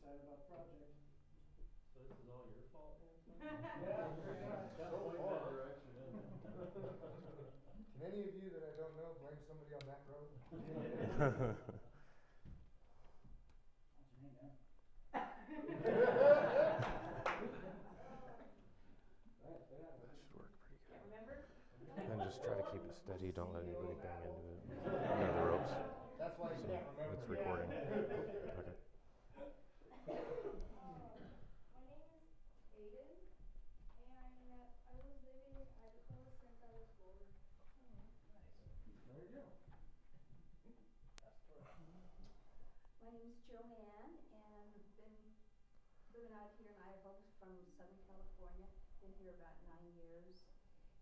excited about the project. So this is all your fault, Hanson? Yeah, pretty much. Kind of pointing that direction, isn't it? Can any of you that I don't know blame somebody on that road? What's your name, man? That should work pretty good. Can't remember? And just try to keep it steady, don't let anybody bang into it. Under the ropes. That's why you can't remember. It's recording. Okay. My name is Aiden, and I was living in Idaho since I was 4. There you go. That's correct. My name is Joanne, and I've been living out here in Idaho from Southern California. Been here about 9 years.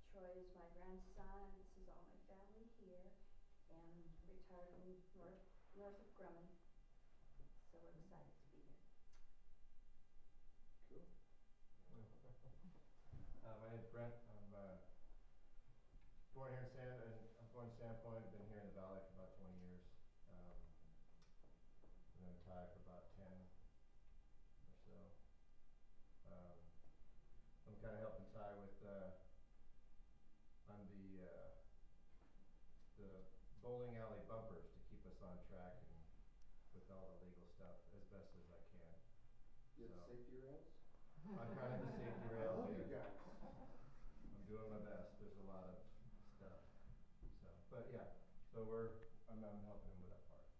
Troy is my grandson. This is all my family here, and retired in north of Grumman. So we're excited to be here. Cool. My name's Brent. I'm born here in I'm born in Sandpoint. I've been here in the valley for about 20 years. I've been in Thai for about 10 or so. I'm kind of helping Thai with on the bowling alley bumpers to keep us on track and with all the legal stuff as best as I can. You have the safety rails? I'm kind of the safety I rails. love you guys. I'm doing my best. There's a lot of stuff. So, but yeah, so I'm helping him with that part. I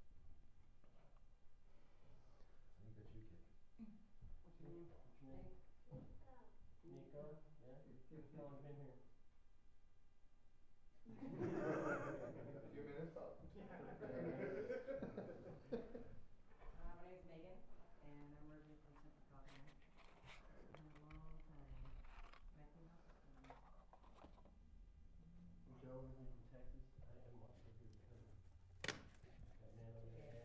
think that's you, kid. What's your name? Nico? Yeah? How long have you been here? A few minutes? My name's Megan, and I'm originally from Central California. It's been a long time. 1997. Joe, originally from Texas. I am also a good cousin. That man over there. I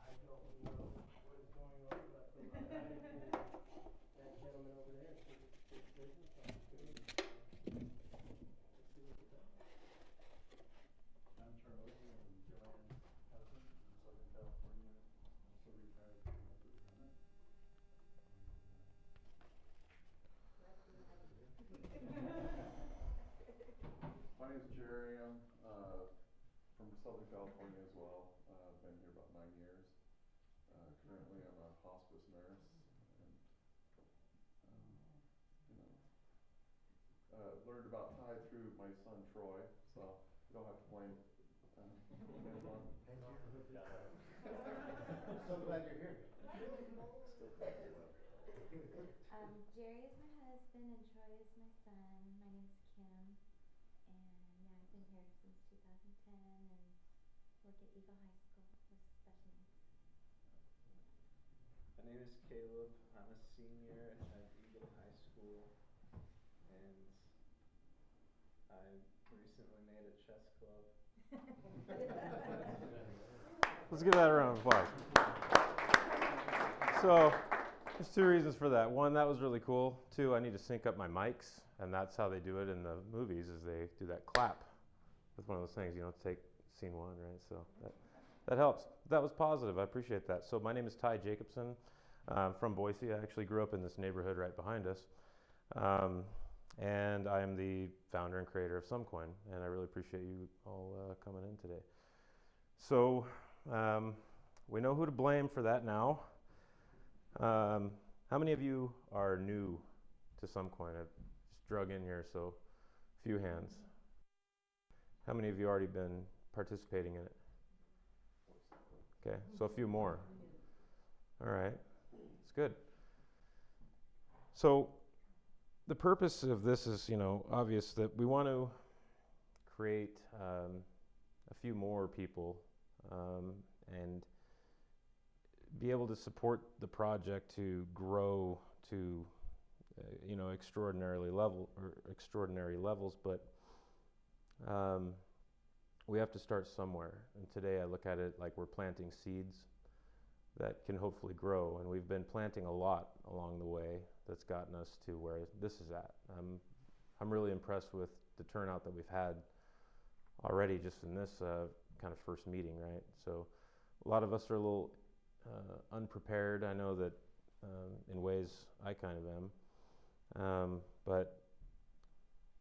don't know what is going on, but from my eyes, that gentleman over there is big business opportunity. Let's see what it's about. I'm Charlie, I'm Joanne's cousin from Southern California, also retired from Northrop Grumman. My name's Jerry. I'm from Southern California as well. Been here about 9 years. Currently, I'm a hospice nurse, and learned about Thai through my son Troy, so you don't have to blame him on. Thank you. So glad you're here. Jerry is my husband and Troy is my son. My name's Kim, and yeah, I've been here since 2010 and work at Eagle High School with special needs. My name is Caleb. I'm a senior at Eagle High School, and I recently made a chess club. Let's give that a round of applause. So, there's 2 reasons for that. One, that was really cool. 2, I need to sync up my mics, and that's how they do it in the movies, is they do that clap. That's one of those things, take scene 1, right? So that helps. That was positive. I appreciate that. So my name is Ty Jacobson. I'm from Boise. I actually grew up in this neighborhood right behind us. And I am the founder and creator of Sumcoin, and I really appreciate you all coming in today. So we know who to blame for that now. How many of you are new to Sumcoin? I've just drug in here, so a few hands. How many of you already been participating in it? Okay, so a few more. All right, it's good. So the purpose of this is, obvious that we want to create a few more people and be able to support the project to grow to, extraordinary levels, but we have to start somewhere. And today I look at it like we're planting seeds that can hopefully grow, and we've been planting a lot along the way that's gotten us to where this is at. I'm really impressed with the turnout that we've had already just in this kind of first meeting, right? So a lot of us are a little unprepared. I know that in ways I kind of am. But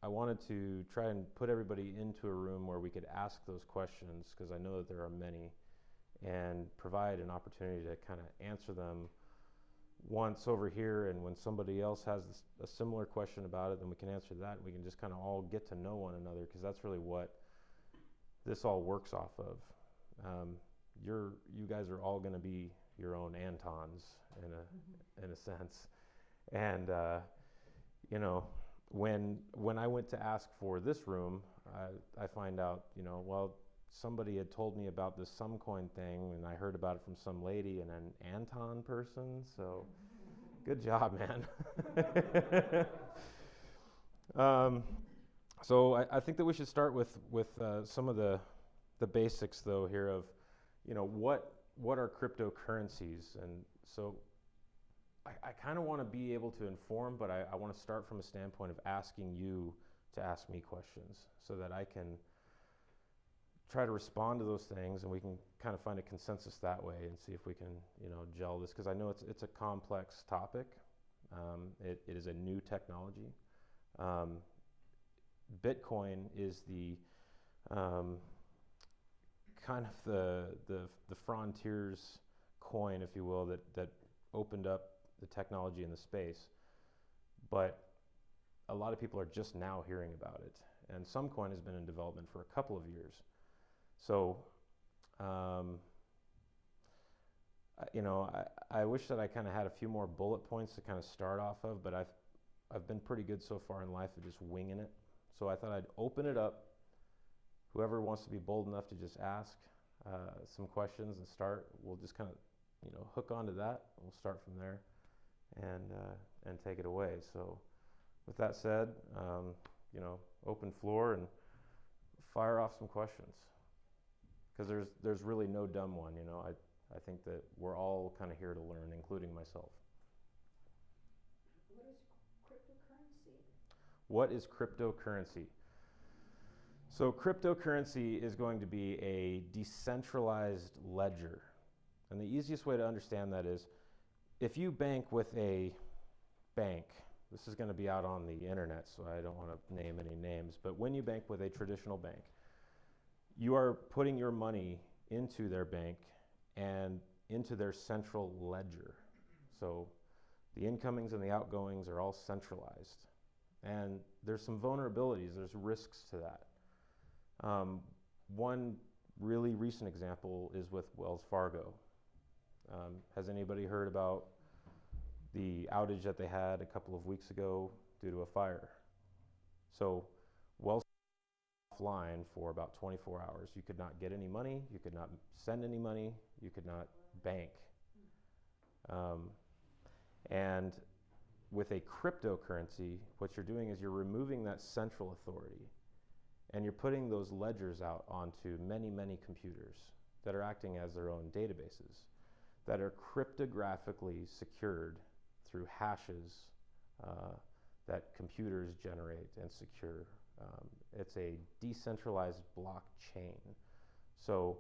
I wanted to try and put everybody into a room where we could ask those questions, because I know that there are many, and provide an opportunity to kind of answer them once over here, and when somebody else has a similar question about it, then we can answer that. We can just kind of all get to know one another, because that's really what this all works off of. You guys are all going to be your own Antons in a sense, and you know, when I went to ask for this room, I find out, you know, well, somebody had told me about this Sumcoin thing, and I heard about it from some lady and an Anton person, so good job, man. So I think that we should start with some of the basics, though, here of, you know, what are cryptocurrencies? And so I kind of want to be able to inform, but I want to start from a standpoint of asking you to ask me questions, so that I can try to respond to those things, and we can kind of find a consensus that way and see if we can, you know, gel this, because I know it's a complex topic. It is a new technology. Bitcoin is the kind of the frontiers coin, if you will, that opened up the technology in the space. But a lot of people are just now hearing about it, and Sumcoin has been in development for a couple of years. So, you know, I wish that I kind of had a few more bullet points to kind of start off of, but I've been pretty good so far in life at just winging it. So I thought I'd open it up. Whoever wants to be bold enough to just ask some questions and start, we'll just kind of, you know, hook onto that. We'll start from there and take it away. So with that said, you know, open floor and fire off some questions. Because there's really no dumb one, you know. I think that we're all kind of here to learn, including myself. What is cryptocurrency? What is cryptocurrency? So cryptocurrency is going to be a decentralized ledger. And the easiest way to understand that is, if you bank with a bank, this is going to be out on the internet, so I don't want to name any names, but when you bank with a traditional bank, you are putting your money into their bank and into their central ledger. So the incomings and the outgoings are all centralized. And there's some vulnerabilities, there's risks to that. One really recent example is with Wells Fargo. Has anybody heard about the outage that they had a couple of weeks ago due to a fire? So Wells offline for about 24 hours. You could not get any money, you could not send any money, you could not bank. And with a cryptocurrency, what you're doing is you're removing that central authority, and you're putting those ledgers out onto many, many computers that are acting as their own databases, that are cryptographically secured through hashes that computers generate and secure. It's a decentralized blockchain. So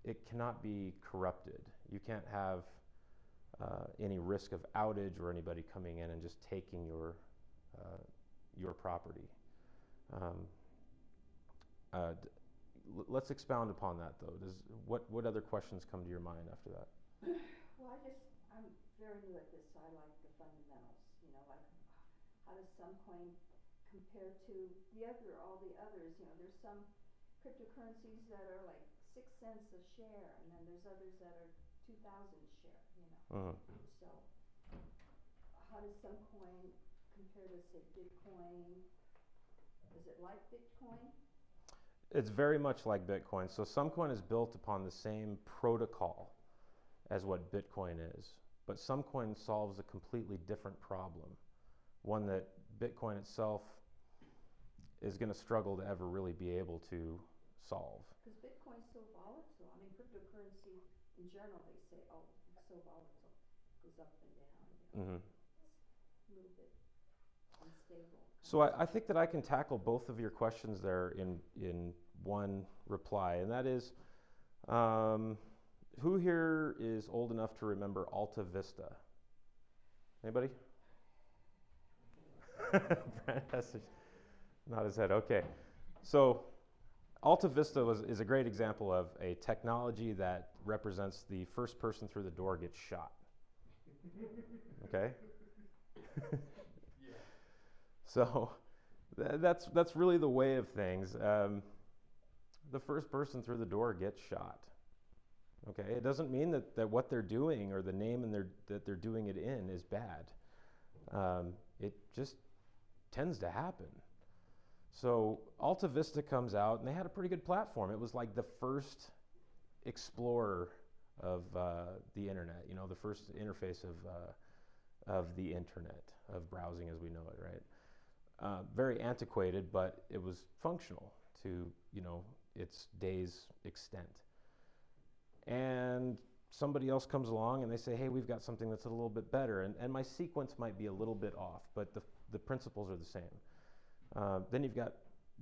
it cannot be corrupted. You can't have any risk of outage or anybody coming in and just taking your property. Let's expound upon that, though. What other questions come to your mind after that? Well, I'm very new at this, so I like the fundamentals. You know, like how does Sumcoin compare to all the others? You know, there's some cryptocurrencies that are like 6 cents a share, and then there's others that are 2,000 a share. You know, so how does Sumcoin compare to, say, Bitcoin? Is it like Bitcoin? It's very much like Bitcoin. So Sumcoin is built upon the same protocol as what Bitcoin is. But Sumcoin solves a completely different problem, one that Bitcoin itself is going to struggle to ever really be able to solve. Because Bitcoin's so volatile. I mean, cryptocurrency in general, they say, oh, it's so volatile, goes up and down. You know, it's a little bit unstable. So I think that I can tackle both of your questions there in one reply, and that is, who here is old enough to remember Alta Vista? Anybody? Brent has to nod his head. Okay, so Alta Vista is a great example of a technology that represents the first person through the door gets shot. Okay? So that's really the way of things. The first person through the door gets shot. Okay? It doesn't mean that what they're doing or the name that they're doing it in is bad. It just tends to happen. So Alta Vista comes out, and they had a pretty good platform. It was like the first explorer of the internet, you know, the first interface of the internet, of browsing as we know it, right? Very antiquated, but it was functional to, you know, its day's extent. And somebody else comes along and they say, hey, we've got something that's a little bit better. And my sequence might be a little bit off, but the principles are the same. Then you've got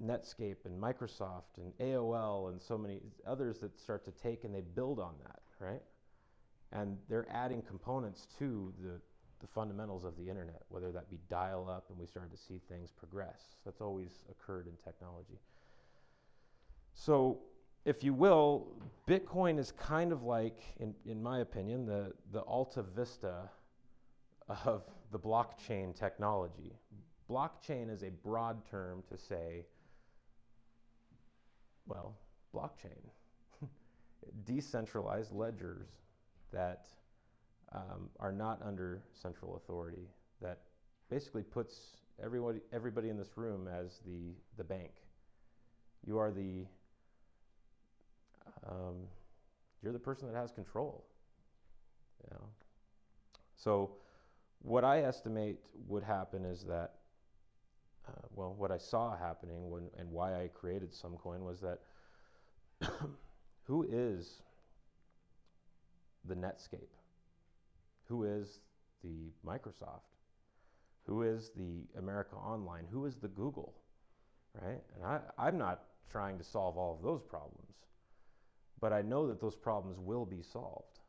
Netscape and Microsoft and AOL and so many others that start to take and they build on that, right? And they're adding components to the fundamentals of the internet, whether that be dial-up, and we started to see things progress. That's always occurred in technology. So, if you will, Bitcoin is kind of like, in my opinion, the Alta Vista of the blockchain technology. Blockchain is a broad term to say, well, blockchain. Decentralized ledgers that are not under central authority, that basically puts everybody in this room as the bank. You are you're the person that has control. You know? So what I estimate would happen is that, what I saw happening and why I created Sumcoin was that who is the Netscape? Who is the Microsoft? Who is the America Online? Who is the Google? Right? And I'm not trying to solve all of those problems, but I know that those problems will be solved.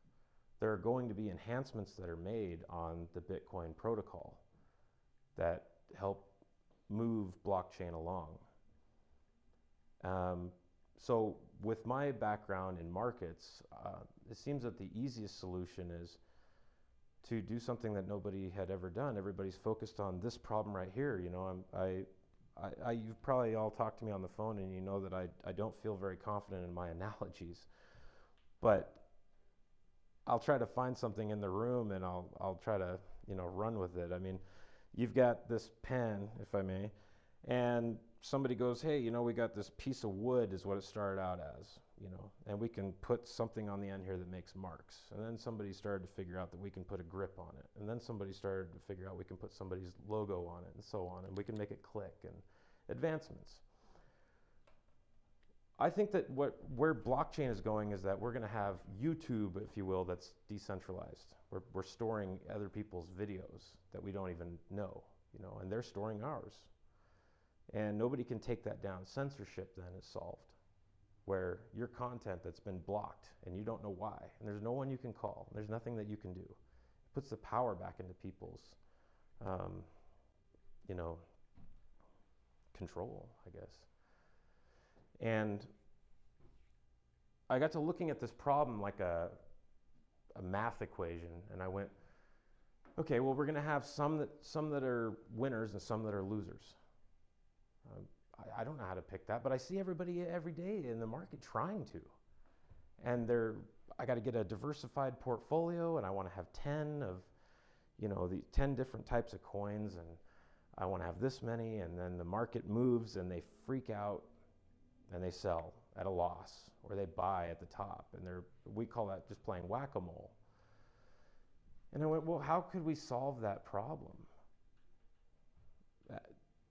There are going to be enhancements that are made on the Bitcoin protocol that help move blockchain along. So with my background in markets, it seems that the easiest solution is to do something that nobody had ever done. Everybody's focused on this problem right here. You know, you've probably all talked to me on the phone, and you know that I don't feel very confident in my analogies, but I'll try to find something in the room, and I'll try to, you know, run with it. I mean, you've got this pen, if I may, and somebody goes, hey, you know, we got this piece of wood is what it started out as, you know, and we can put something on the end here that makes marks. And then somebody started to figure out that we can put a grip on it. And then somebody started to figure out we can put somebody's logo on it and so on, and we can make it click, and advancements. I think that where blockchain is going is that we're going to have YouTube, if you will, that's decentralized. We're storing other people's videos that we don't even know, you know, and they're storing ours. And nobody can take that down. Censorship then is solved, where your content that's been blocked and you don't know why, and there's no one you can call, there's nothing that you can do. It puts the power back into people's, you know, control, I guess. And I got to looking at this problem like a math equation, and I went, okay, well, we're going to have some that are winners and some that are losers. I don't know how to pick that, but I see everybody every day in the market trying to. And I got to get a diversified portfolio, and I want to have 10 of, you know, the 10 different types of coins, and I want to have this many, and then the market moves and they freak out and they sell at a loss, or they buy at the top, and we call that just playing whack-a-mole. And I went, well, how could we solve that problem?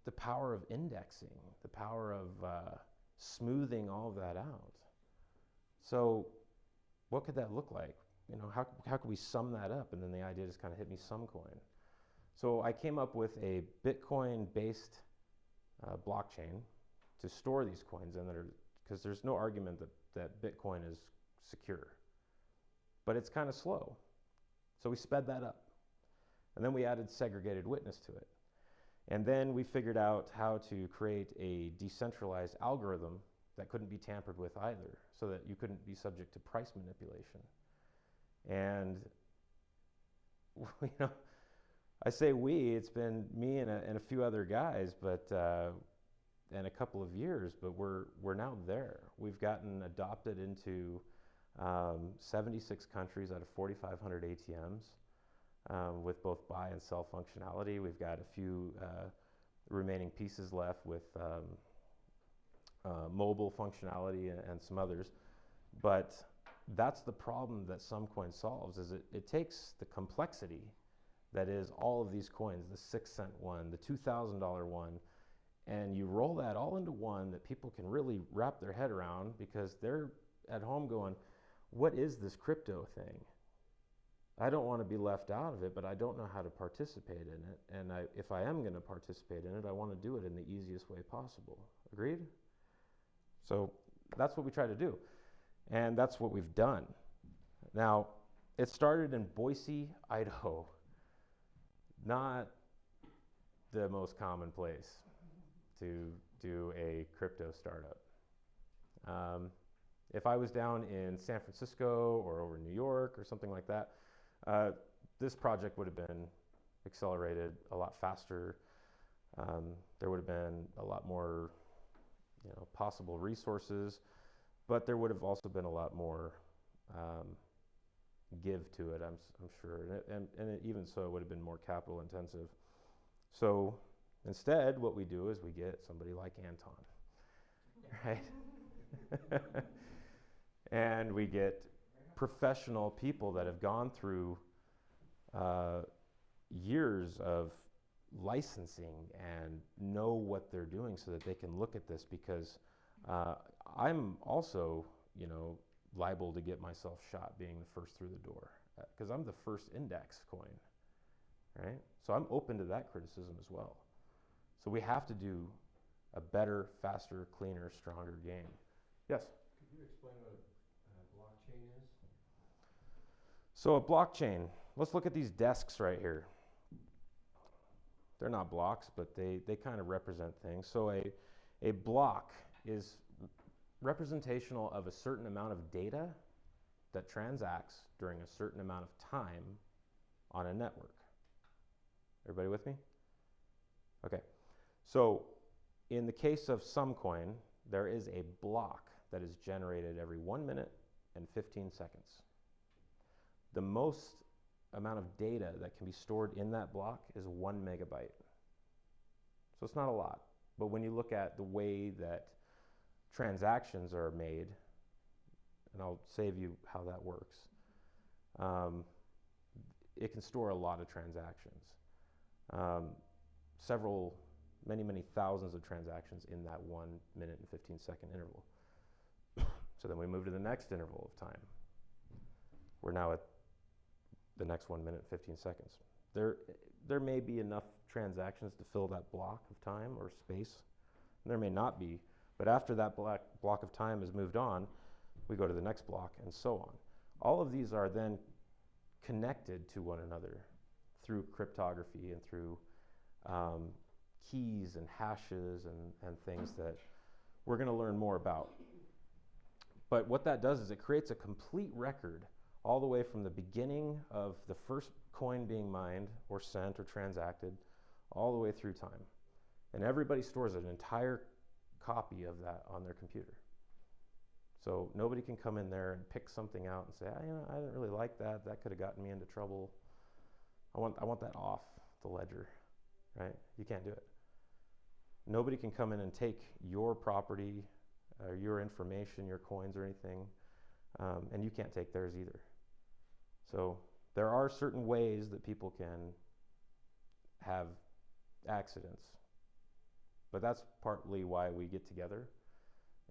The power of indexing, the power of smoothing all of that out. So what could that look like? You know, how could we sum that up? And then the idea just kind of hit me, Sumcoin. So I came up with a Bitcoin-based blockchain to store these coins in that are because there's no argument that Bitcoin is secure. But it's kind of slow. So we sped that up. And then we added segregated witness to it. And then we figured out how to create a decentralized algorithm that couldn't be tampered with either, so that you couldn't be subject to price manipulation. And I say we, it's been me and a few other guys, but and a couple of years, but we're now there. We've gotten adopted into 76 countries out of 4,500 ATMs with both buy and sell functionality. We've got a few remaining pieces left with mobile functionality and some others. But that's the problem that Sumcoin solves, is it takes the complexity that is all of these coins, the 6-cent one, the $2,000 one, and you roll that all into one that people can really wrap their head around, because they're at home going, what is this crypto thing? I don't want to be left out of it, but I don't know how to participate in it. And if I am going to participate in it, I want to do it in the easiest way possible. Agreed? So that's what we try to do. And that's what we've done. Now, it started in Boise, Idaho. Not the most common place to do a crypto startup. If I was down in San Francisco or over in New York or something like that, this project would have been accelerated a lot faster. There would have been a lot more, possible resources, but there would have also been a lot more give to it, I'm sure. And even so, it would have been more capital intensive. So instead, what we do is we get somebody like Anton, right? And we get professional people that have gone through years of licensing and know what they're doing, so that they can look at this, because I'm also, liable to get myself shot being the first through the door, because I'm the first index coin, right? So I'm open to that criticism as well. So we have to do a better, faster, cleaner, stronger game. Yes? Could you explain what a blockchain is? So a blockchain, let's look at these desks right here. They're not blocks, but they kind of represent things. So a block is representational of a certain amount of data that transacts during a certain amount of time on a network. Everybody with me? Okay. So in the case of Sumcoin, there is a block that is generated every 1 minute and 15 seconds. The most amount of data that can be stored in that block is 1 megabyte. So it's not a lot. But when you look at the way that transactions are made, and I'll save you how that works, it can store a lot of transactions. Many thousands of transactions in that 1 minute and 15 second interval. So then we move to the next interval of time. We're now at the next 1 minute and 15 seconds. There may be enough transactions to fill that block of time or space. There may not be, but after that block of time has moved on, we go to the next block, and so on. All of these are then connected to one another through cryptography and through keys and hashes and things that we're going to learn more about. But what that does is it creates a complete record all the way from the beginning of the first coin being mined or sent or transacted all the way through time. And everybody stores an entire copy of that on their computer. So nobody can come in there and pick something out and say, I didn't really like that. That could have gotten me into trouble. I want that off the ledger, right? You can't do it. Nobody can come in and take your property, your information, your coins or anything, and you can't take theirs either. So there are certain ways that people can have accidents. But that's partly why we get together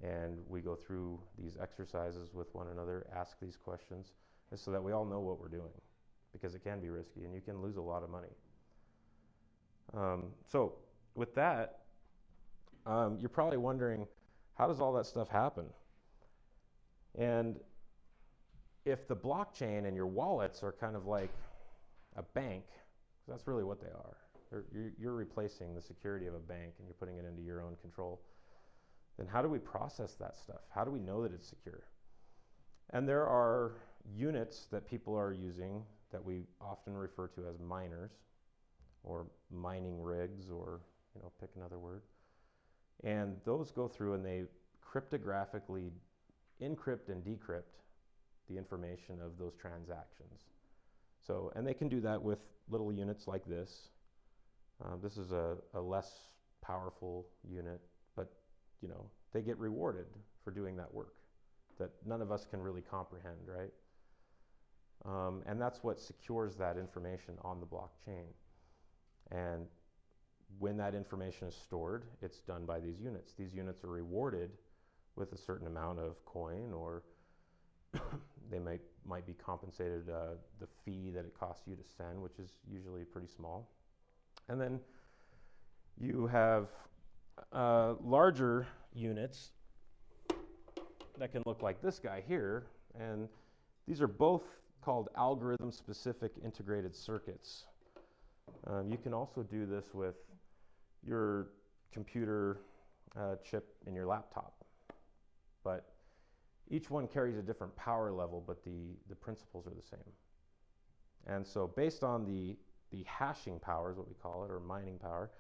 and we go through these exercises with one another, ask these questions, so that we all know what we're doing, because it can be risky and you can lose a lot of money. So with that, you're probably wondering, How does all that stuff happen? And if the blockchain and your wallets are kind of like a bank, that's really what they are. You're replacing the security of a bank and you're putting it into your own control. Then how do we process that stuff? How do we know that it's secure? And there are units that people are using that we often refer to as miners or mining rigs, or pick another word. And those go through and they cryptographically encrypt and decrypt the information of those transactions. So, and they can do that with little units like this. This is a less powerful unit, but they get rewarded for doing that work that none of us can really comprehend, right? And that's what secures that information on the blockchain. And when that information is stored, it's done by these units. These units are rewarded with a certain amount of coin, or they might be compensated the fee that it costs you to send, which is usually pretty small. And then you have larger units that can look like this guy here, and these are both called algorithm-specific integrated circuits. You can also do this with your computer chip in your laptop, but each one carries a different power level, but the principles are the same. And so based on the hashing power is what we call it, or mining power,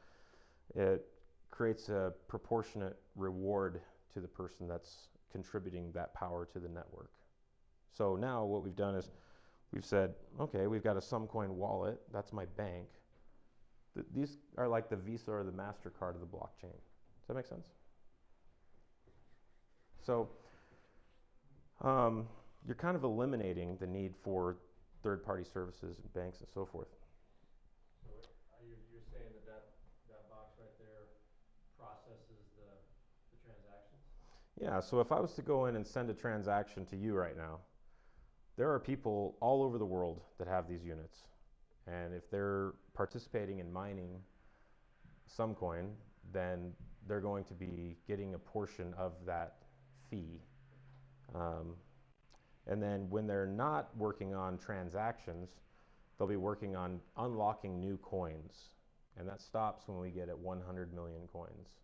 it creates a proportionate reward to the person that's contributing that power to the network. So now what we've done is we've said, okay, we've got a Sumcoin wallet, that's my bank. These are like the Visa or the MasterCard of the blockchain. Does that make sense? So you're kind of eliminating the need for third-party services and banks and so forth. So you're saying that box right there processes the transactions? Yeah, so if I was to go in and send a transaction to you right now, there are people all over the world that have these units. And if they're participating in mining Sumcoin, then they're going to be getting a portion of that fee. And then when they're not working on transactions, they'll be working on unlocking new coins. And that stops when we get at 100 million coins.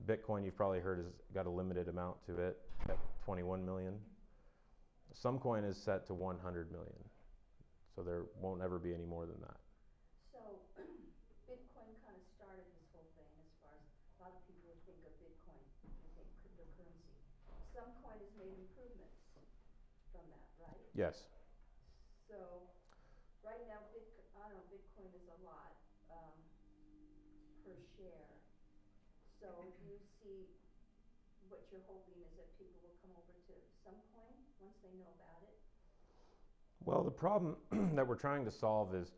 Bitcoin, you've probably heard, has got a limited amount to it at 21 million. Sumcoin is set to 100 million. So there won't ever be any more than that. So Bitcoin kind of started this whole thing, as far as a lot of people think of Bitcoin, they think cryptocurrency. Sumcoin has made improvements from that, right? Yes. So right now, Bitcoin is a lot per share. So do you see what you're hoping is that people will come over to Sumcoin once they know about it? Well, the problem that we're trying to solve is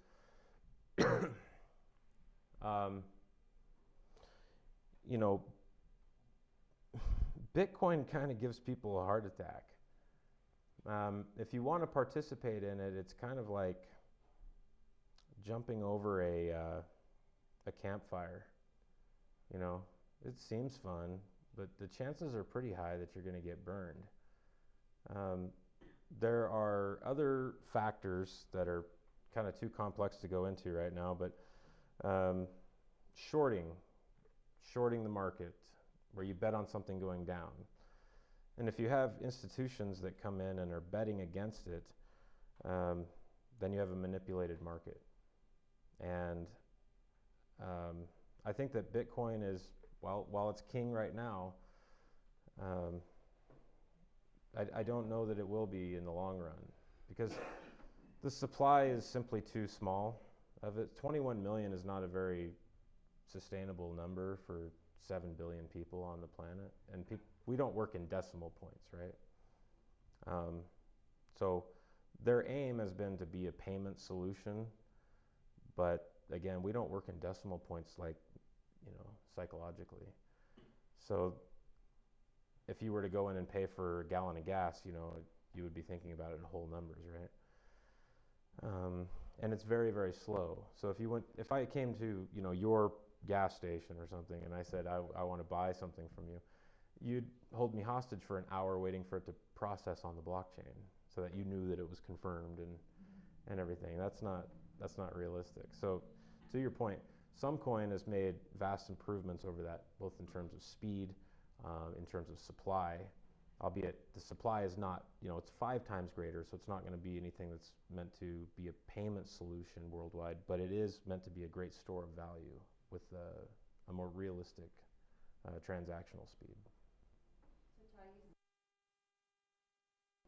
Bitcoin kind of gives people a heart attack. If you want to participate in it, it's kind of like jumping over a campfire. It seems fun, but the chances are pretty high that you're going to get burned. There are other factors that are kind of too complex to go into right now, but shorting the market, where you bet on something going down. And if you have institutions that come in and are betting against it, then you have a manipulated market. And I think that Bitcoin is, while it's king right now, I don't know that it will be in the long run, because the supply is simply too small of it. 21 million is not a very sustainable number for 7 billion people on the planet, and we don't work in decimal points, right? So their aim has been to be a payment solution, but again, we don't work in decimal points like, psychologically. So if you were to go in and pay for a gallon of gas, you would be thinking about it in whole numbers, right? And it's very, very slow. So if I came to, your gas station or something, and I said, I want to buy something from you, you'd hold me hostage for an hour waiting for it to process on the blockchain so that you knew that it was confirmed and everything. That's not realistic. So to your point, Sumcoin has made vast improvements over that, both in terms of speed, in terms of supply, albeit the supply is not, it's 5 times greater, so it's not going to be anything that's meant to be a payment solution worldwide, but it is meant to be a great store of value with a more realistic transactional speed. So Todd, you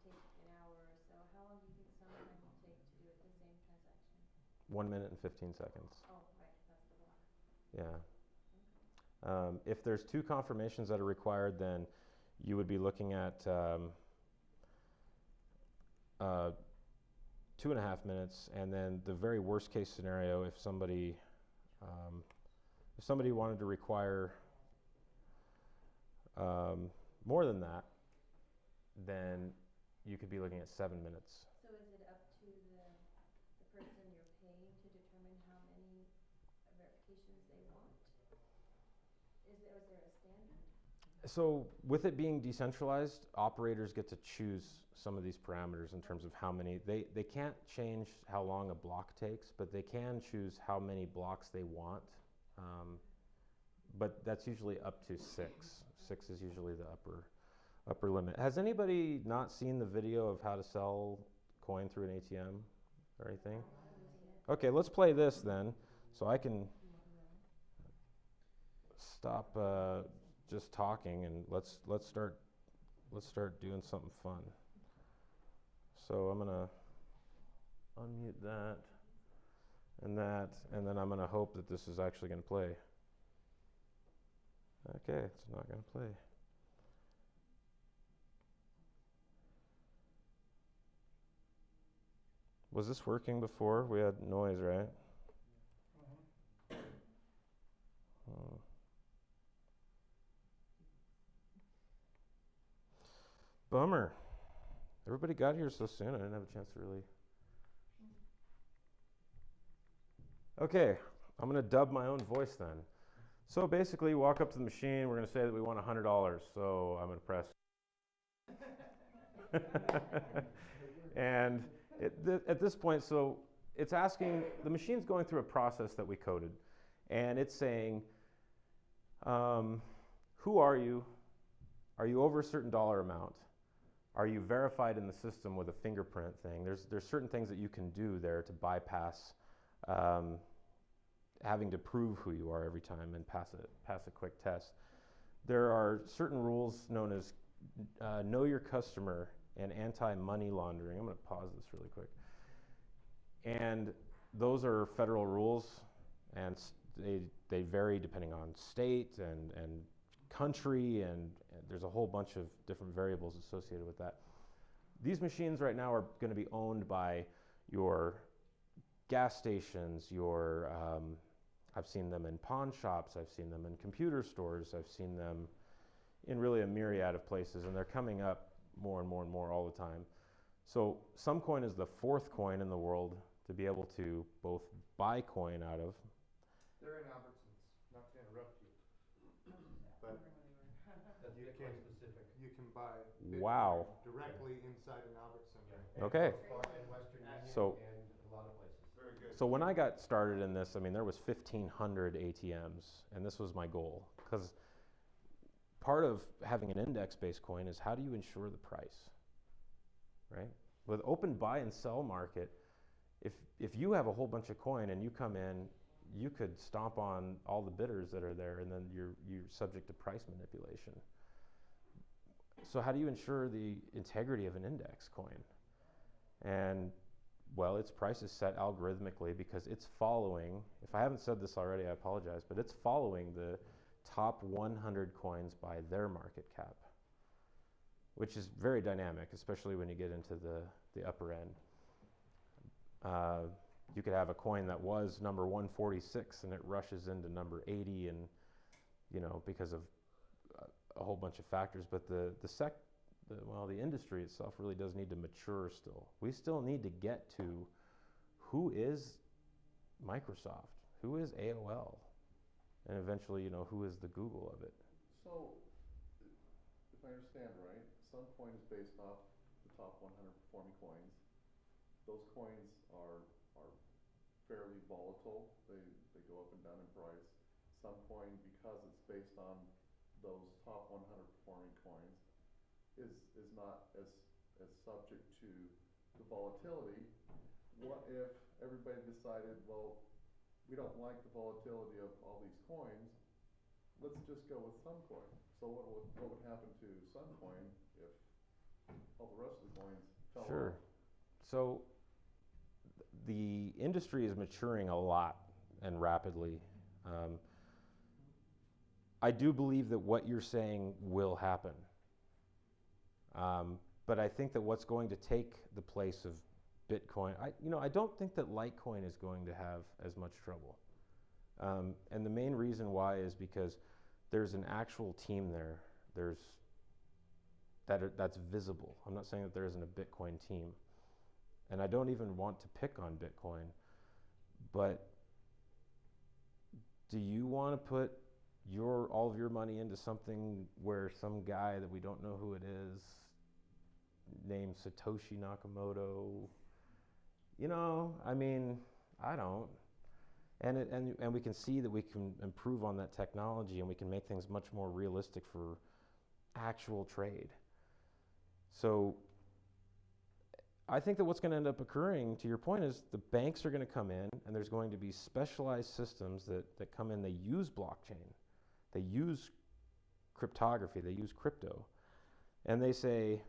said it take an hour or so. How long do you think some time will take to do it the same transaction? 1 minute and 15 seconds. Oh, right, that's the block. Yeah. If there's 2 confirmations that are required, then you would be looking at 2.5 minutes, and then the very worst case scenario, if somebody wanted to require more than that, then you could be looking at 7 minutes. So is it up to the person you're paying to determine how many verifications they want? Is there a standard? So with it being decentralized, operators get to choose some of these parameters in terms of how many. They can't change how long a block takes, but they can choose how many blocks they want. But that's usually up to 6. 6 is usually the upper limit. Has anybody not seen the video of how to sell coin through an ATM or anything? Okay, let's play this then, so I can stop just talking and let's start doing something fun. So I'm gonna unmute that, and then I'm gonna hope that this is actually gonna play. Okay, it's not gonna play. Was this working before? We had noise, right? Bummer. Everybody got here so soon, I didn't have a chance to really. Okay, I'm going to dub my own voice then. So basically, walk up to the machine, we're going to say that we want $100, so I'm going to press. And at this point, so it's asking, the machine's going through a process that we coded, and it's saying, who are you? Are you over a certain dollar amount? Are you verified in the system with a fingerprint thing? There's certain things that you can do there to bypass having to prove who you are every time and pass a quick test. There are certain rules known as know your customer and anti-money laundering. I'm going to pause this really quick. And those are federal rules, and they vary depending on state and country, and there's a whole bunch of different variables associated with that. These machines right now are going to be owned by your gas stations, I've seen them in pawn shops, I've seen them in computer stores, I've seen them in really a myriad of places, and they're coming up more and more and more all the time. So Sumcoin is the 4th coin in the world to be able to both buy coin out of. They're in Albertsons, not to interrupt you, but you can buy Wow. Bitcoin directly inside an Albertson. Okay. In Western Union So- and a lot of places. Very good. So when I got started in this, there was 1,500 ATMs, and this was my goal. Because part of having an index-based coin is how do you ensure the price, right? With open buy and sell market, if you have a whole bunch of coin and you come in, you could stomp on all the bidders that are there, and then you're subject to price manipulation. So how do you ensure the integrity of an index coin? And well, its price is set algorithmically because it's following, if I haven't said this already, I apologize, but it's following the top 100 coins by their market cap, which is very dynamic, especially when you get into the upper end. You could have a coin that was number 146 and it rushes into number 80, and because of a whole bunch of factors. But the industry itself really does need to mature still. We still need to get to who is Microsoft, who is AOL, and eventually, who is the Google of it. So I understand right, Suncoin is based off the top 100 performing coins. Those coins are fairly volatile. They go up and down in price. Suncoin, because it's based on those top 100 performing coins, is not as subject to the volatility. What if everybody decided, well, we don't like the volatility of all these coins, let's just go with Suncoin. So what would happen to Suncoin if all the rest of the coins fell Sure. off? So the industry is maturing a lot and rapidly. I do believe that what you're saying will happen. But I think that what's going to take the place of Bitcoin, I don't think that Litecoin is going to have as much trouble. And the main reason why is because there's an actual team there. That's visible. I'm not saying that there isn't a Bitcoin team. And I don't even want to pick on Bitcoin, but do you want to put all of your money into something where some guy that we don't know who it is, named Satoshi Nakamoto, I don't. And we can see that we can improve on that technology and we can make things much more realistic for actual trade. So I think that what's going to end up occurring, to your point, is the banks are going to come in and there's going to be specialized systems that come in. They use blockchain. They use cryptography. They use crypto. And they say,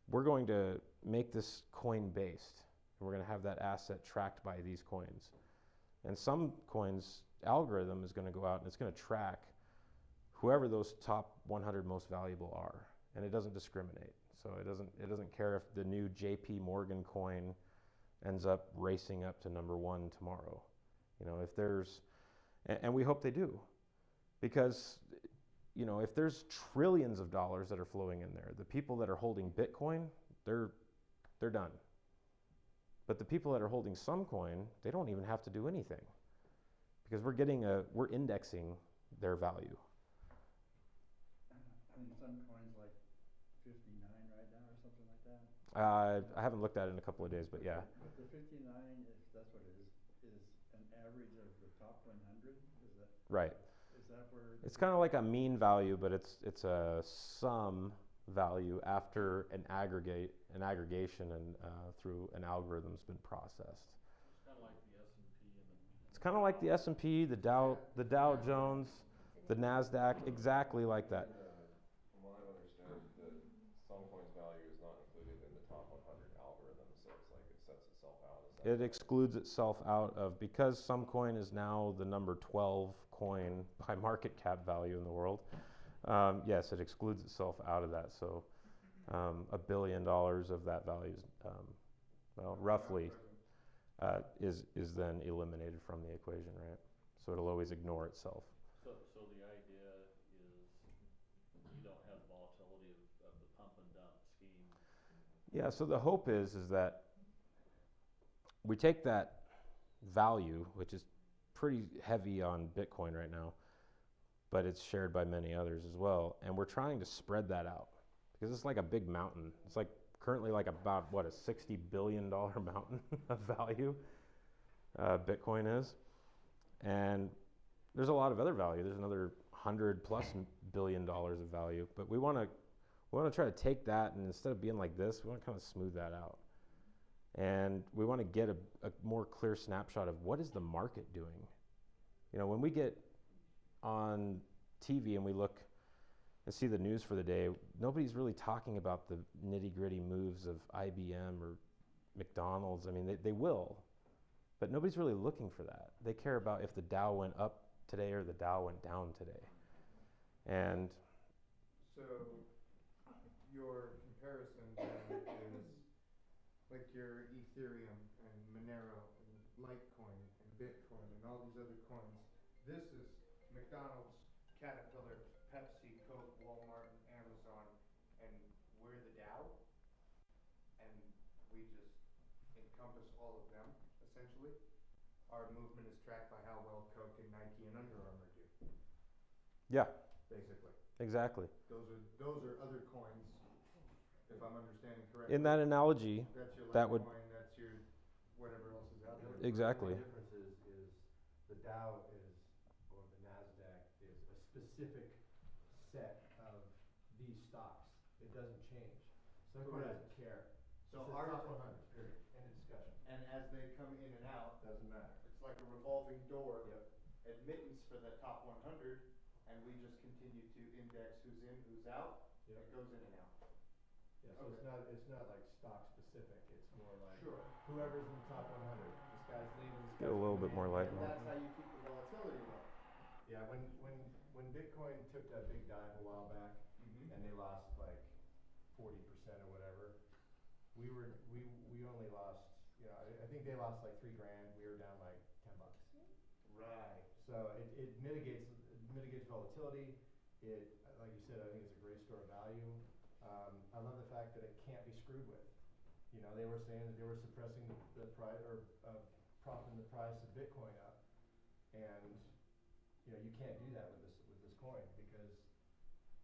we're going to make this coin-based. And we're going to have that asset tracked by these coins. And some coins' algorithm is going to go out and it's going to track whoever those top 100 most valuable are. And it doesn't discriminate. So it doesn't care if the new JP Morgan coin ends up racing up to number one tomorrow. If there's, and we hope they do, because if there's trillions of dollars that are flowing in there, the people that are holding Bitcoin, they're done. But the people that are holding some coin, they don't even have to do anything, because we're indexing their value. I think some coins like 59 right now or something like that. I haven't looked at it in a couple of days, but yeah. But the 59, if that's what it is an average of the top 100? Is that right? Is that where it's kind of like a mean value, but it's a sum value after an aggregation and through an algorithm's been processed. It's kind of like the S&P, the Dow Jones, the Nasdaq, exactly like that. From what I understand, the Suncoin's value is not included in the top 100 algorithm, so it's like it sets itself out as that. It excludes itself out of, because Suncoin is now the number 12 coin by market cap value in the world. Yes, it excludes itself out of that. So $1 billion of that value is, roughly, is then eliminated from the equation, right? So it'll always ignore itself. So the idea is you don't have volatility of the pump and dump scheme. Yeah, so the hope is that we take that value, which is pretty heavy on Bitcoin right now, but it's shared by many others as well, and we're trying to spread that out, because it's like a big mountain. It's like currently like about, a $60 billion mountain of value Bitcoin is. And there's a lot of other value. There's another $100+ billion of value. But we want to try to take that, and instead of being like this, we want to kind of smooth that out. And we want to get a more clear snapshot of what is the market doing. When we get on TV and we look and see the news for the day, nobody's really talking about the nitty-gritty moves of IBM or McDonald's. I mean, they will, but nobody's really looking for that. They care about if the Dow went up today or the Dow went down today. And so your comparison then is like your Ethereum and Monero and Litecoin and Bitcoin and all these other coins. This is McDonald's, Caterpillar, Pepsi, Coke, Walmart, and Amazon, and we're the Dow, and we just encompass all of them, essentially. Our movement is tracked by how well Coke and Nike and Under Armour do. yeah, Basically. Exactly. Those are other coins, if I'm understanding correctly. In that analogy, That's your that would, Litecoin, that's your whatever else is out there. exactly. The difference is the Dow is, or the NASDAQ is a specific set of these stocks. It doesn't change. Suncor doesn't care. So It's ours- the top 100, period. End of discussion. And as they come in and out, Doesn't matter. it's like a revolving door. Yep. Admittance for the top 100, and we just continue to index who's in, who's out. Yep. It goes in and out. Yeah, so it's not like stock specific. It's more like Sure. whoever's in the top 100. This guy's leaving. This Get a guy's little coming bit more in. light. And that's how you keep the volatility low. Yeah, when Bitcoin took that big dive a while back, and they lost like 40% or whatever, we only lost, you know, I think they lost like $3,000. We were down like $10. Right. So it mitigates volatility. It, like you said, I think it's a great store of value. I love the fact that it can't be screwed with. You know, they were saying that they were suppressing the price or propping the price of Bitcoin up, and you know you can't do that with this coin because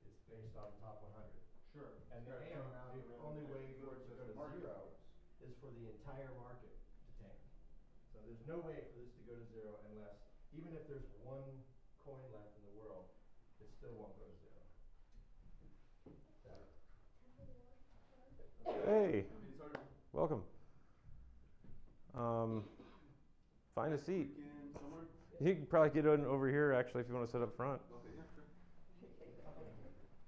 it's based on the top 100. Sure. And the only way for it to go to zero is for the entire market to tank. So there's no way for this to go to zero unless, even if there's one coin left in the world, it still won't go to zero. Hey, welcome. Find a seat. You can probably get on over here actually if you want to sit up front.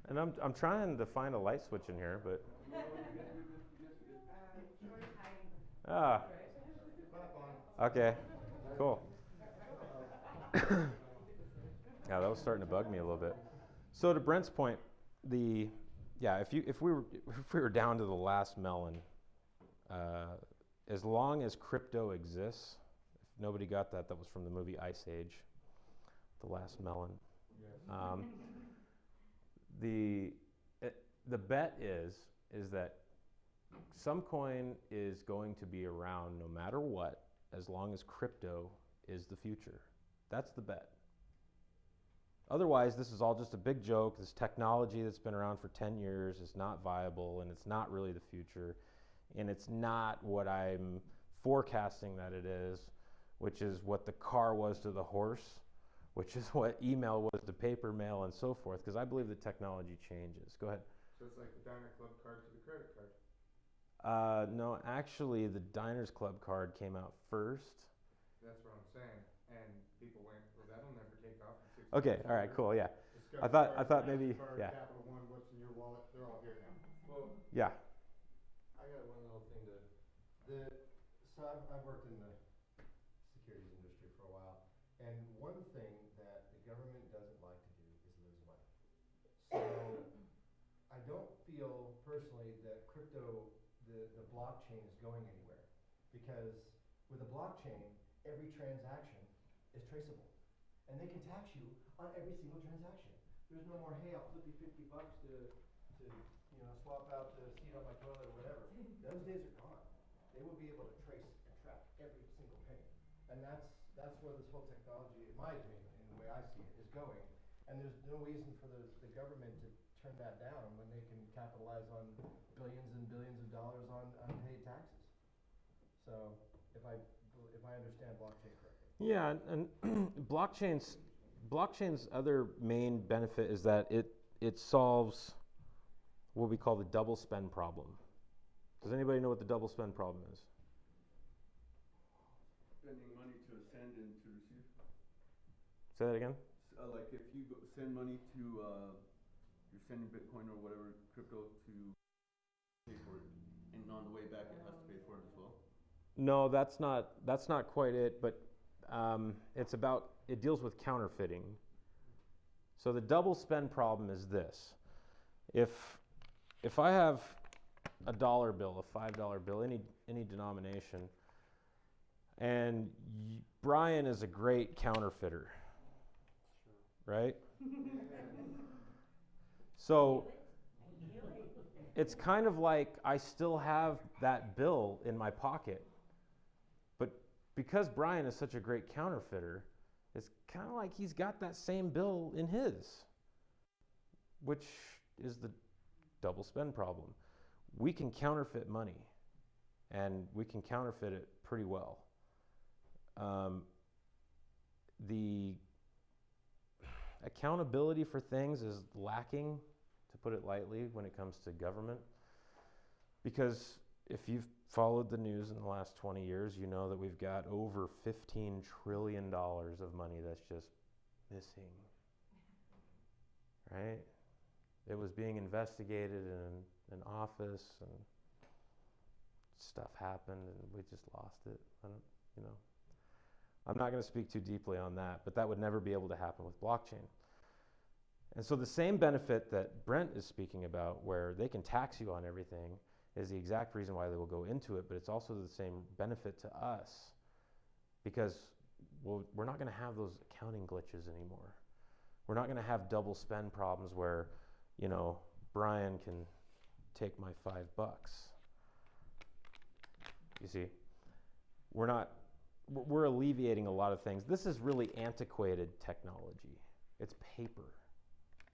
And I'm trying to find a light switch in here, but okay, cool. Yeah, that was starting to bug me a little bit. So to Brent's point, if we were down to the last melon, as long as crypto exists, if nobody got that was from the movie Ice Age, The Last Melon. The bet is that some coin is going to be around no matter what, as long as crypto is the future. That's the bet. Otherwise, this is all just a big joke. This technology that's been around for 10 years is not viable, and it's not really the future, and it's not what I'm forecasting that it is, which is what the car was to the horse, which is what email was to paper mail and so forth, because I believe that technology changes. Go ahead. So it's like the Diner Club card to the credit card. No, actually, the Diners Club card came out first. That's what I'm saying. And people went, well, that'll never take off in 6 Okay, months. all right, cool, yeah. Discover I thought card, maybe, Mastercard, yeah. Capital One, what's in your wallet, they're all here now. Well, Yeah. I got one little thing so I've worked in the securities industry for a while, and one thing that the government doesn't like to do is lose money. So I don't feel personally that crypto, the blockchain is going anywhere, because with a blockchain, every transaction is traceable, and they can tax you on every single transaction. There's no more, hey, I'll flip you $50 to swap out the seat on my toilet or whatever. Those days are gone. They will be able to trace and track every single penny, and that's where this whole technology, in my opinion, and the way I see it, is going. And there's no reason for the government to turn that down when they can capitalize on billions and billions of dollars on unpaid taxes. So if I understand blockchain correctly. Yeah, and blockchain's other main benefit is that it solves what we call the double spend problem. Does anybody know what the double spend problem is? Spending money to send and to receive. Say that again? Like if you send money to, you're sending Bitcoin or whatever crypto to pay for it, and on the way back it has to pay for it as well. No, that's not quite it, but it deals with counterfeiting. So the double spend problem is this. If I have a dollar bill, a $5 bill, any denomination, and Brian is a great counterfeiter, right? So it's kind of like I still have that bill in my pocket, but because Brian is such a great counterfeiter, it's kind of like he's got that same bill in his. which is the double spend problem. We can counterfeit money, and we can counterfeit it pretty well. The accountability for things is lacking, to put it lightly, when it comes to government. Because if you've followed the news in the last 20 years, you know that we've got over $15 trillion of money that's just missing, right? It was being investigated in an office, and stuff happened, and we just lost it. I'm not going to speak too deeply on that, but that would never be able to happen with blockchain. And so the same benefit that Brent is speaking about, where they can tax you on everything, is the exact reason why they will go into it, but it's also the same benefit to us, because we're not going to have those accounting glitches anymore. We're not going to have double spend problems where, Brian can take my $5. You see, we're alleviating a lot of things. This is really antiquated technology. It's paper.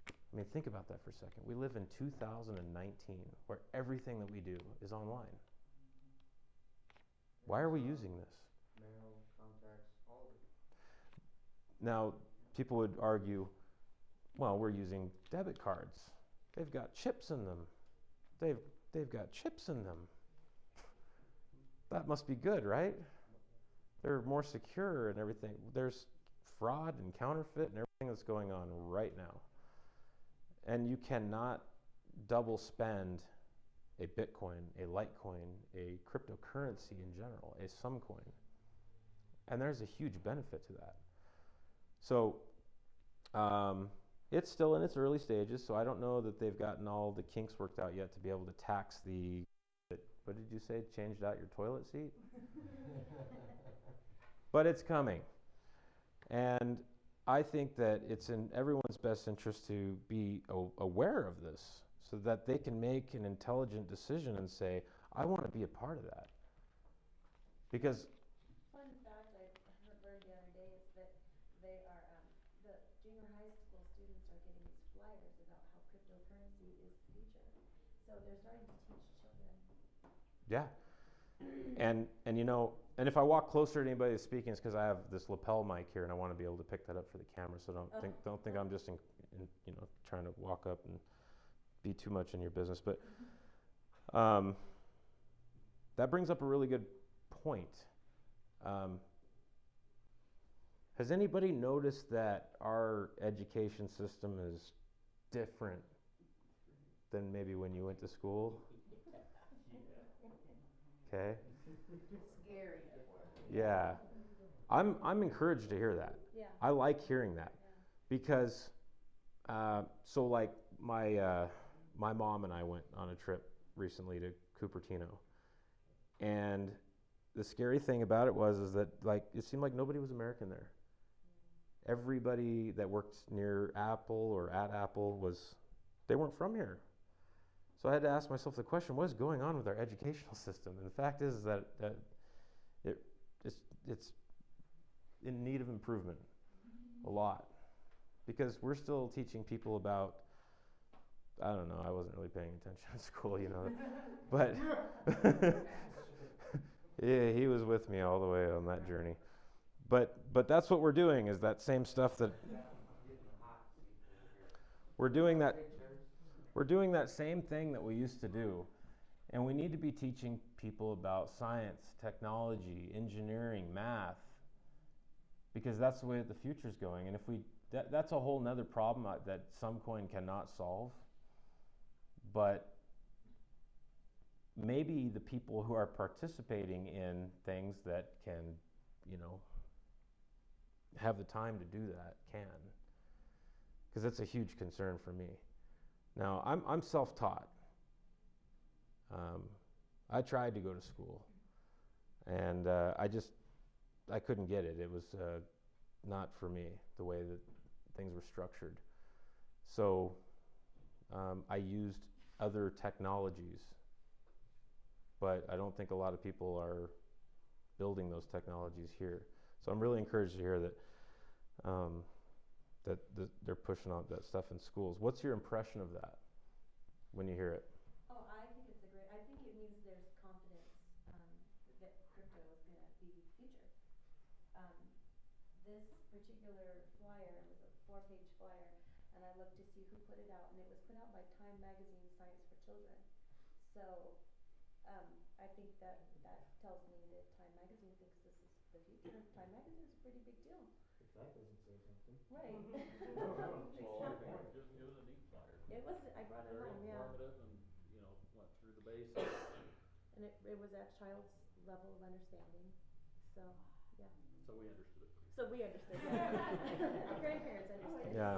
I mean, think about that for a second. We live in 2019, where everything that we do is online. Why are we using this? Mail, contacts, all of it. Now, people would argue, well, we're using debit cards. They've got chips in them. They've got chips in them. That must be good, right? They're more secure and everything. There's fraud and counterfeit and everything that's going on right now. And you cannot double spend a Bitcoin, a Litecoin, a cryptocurrency in general, a Sumcoin. And there's a huge benefit to that. So it's still in its early stages, so I don't know that they've gotten all the kinks worked out yet to be able to tax the, what did you say, changed out your toilet seat? But it's coming. And I think that it's in everyone's best interest to be aware of this, so that they can make an intelligent decision and say, I want to be a part of that. Because Fun fact I heard the other day is that they are, the junior high school students are getting these flyers about how cryptocurrency is the future. So they're starting to teach children. yeah. And if I walk closer to anybody that's speaking, it's because I have this lapel mic here, and I want to be able to pick that up for the camera. So don't think I'm just trying to walk up and be too much in your business. But that brings up a really good point. Has anybody noticed that our education system is different than maybe when you went to school? Okay. Scary. Yeah. I'm encouraged to hear that. Yeah. I like hearing that. Yeah. Because so like my mom and I went on a trip recently to Cupertino. And the scary thing about it is that it seemed like nobody was American there. Everybody that worked near Apple or at Apple they weren't from here. So I had to ask myself the question, what is going on with our educational system? And the fact is that it's in need of improvement a lot, because we're still teaching people about, I don't know, I wasn't really paying attention in school, but yeah, he was with me all the way on that journey. But that's what we're doing, is that same stuff that we're doing that same thing that we used to do. And we need to be teaching people about science, technology, engineering, math, because that's the way that the future's going. And if that's a whole nother problem that Sumcoin cannot solve. But maybe the people who are participating in things that can, have the time to do that can. Because that's a huge concern for me. Now, I'm self-taught. I tried to go to school, and I couldn't get it. It was not for me, the way that things were structured. So I used other technologies, but I don't think a lot of people are building those technologies here. So I'm really encouraged to hear that they're pushing on that stuff in schools. What's your impression of that when you hear it? Oh, I think it's I think it means there's confidence, that crypto is gonna be the future. This particular flyer was a 4-page flyer, and I looked to see who put it out, and it was put out by Time Magazine Science for Children. So, I think that tells me that Time Magazine thinks this is the future. Time Magazine's a pretty big deal. If that doesn't say something. Right. Well, Exactly. it was a neat flyer. It was, I brought it Very home, yeah. informative and, went through the basics. And it was at child's level of understanding, so, yeah. So we understood it. So we understood, yeah. Grandparents understood. Yeah.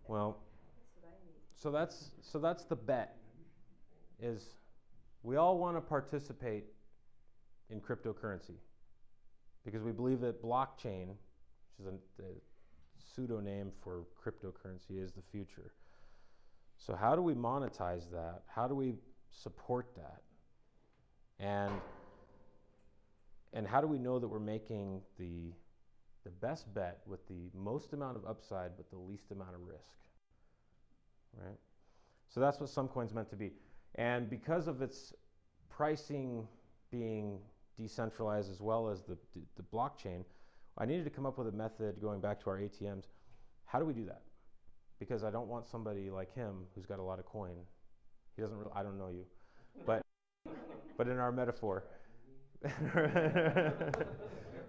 Well, That's what I need. so that's the bet. Is we all want to participate in cryptocurrency because we believe that blockchain, which is a pseudo name for cryptocurrency, is the future. So how do we monetize that? How do we support that? And how do we know that we're making the best bet with the most amount of upside but the least amount of risk? Right? So that's what Sumcoin's meant to be. And because of its pricing being decentralized as well as the blockchain, I needed to come up with a method going back to our ATMs. How do we do that? Because I don't want somebody like him who's got a lot of coin. He doesn't really, I don't know you, but in our metaphor,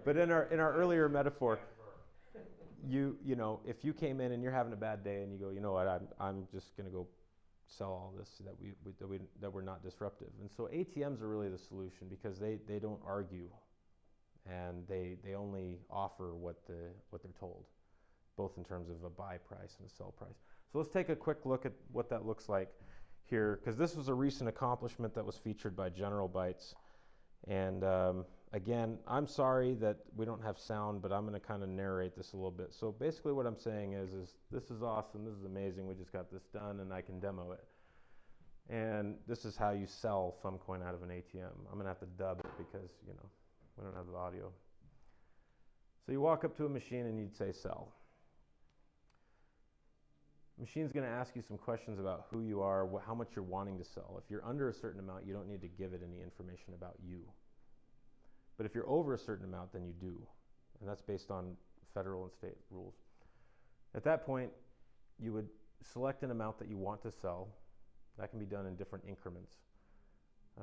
but in our earlier metaphor, you know, if you came in and you're having a bad day and you go, you know what, I'm just gonna go sell all this that we're not disruptive. And so ATMs are really the solution because they don't argue, and they only offer what they're told, both in terms of a buy price and a sell price. So let's take a quick look at what that looks like here, because this was a recent accomplishment that was featured by General Bytes. And again, I'm sorry that we don't have sound, but I'm going to kind of narrate this a little bit. So basically what I'm saying is this is awesome, this is amazing, we just got this done, and I can demo it. And this is how you sell some coin out of an ATM. I'm going to have to dub it because, you know, we don't have the audio. So you walk up to a machine and you'd say sell. Machine's going to ask you some questions about who you are, how much you're wanting to sell. If you're under a certain amount, you don't need to give it any information about you. But if you're over a certain amount, then you do. And that's based on federal and state rules. At that point, you would select an amount that you want to sell. That can be done in different increments.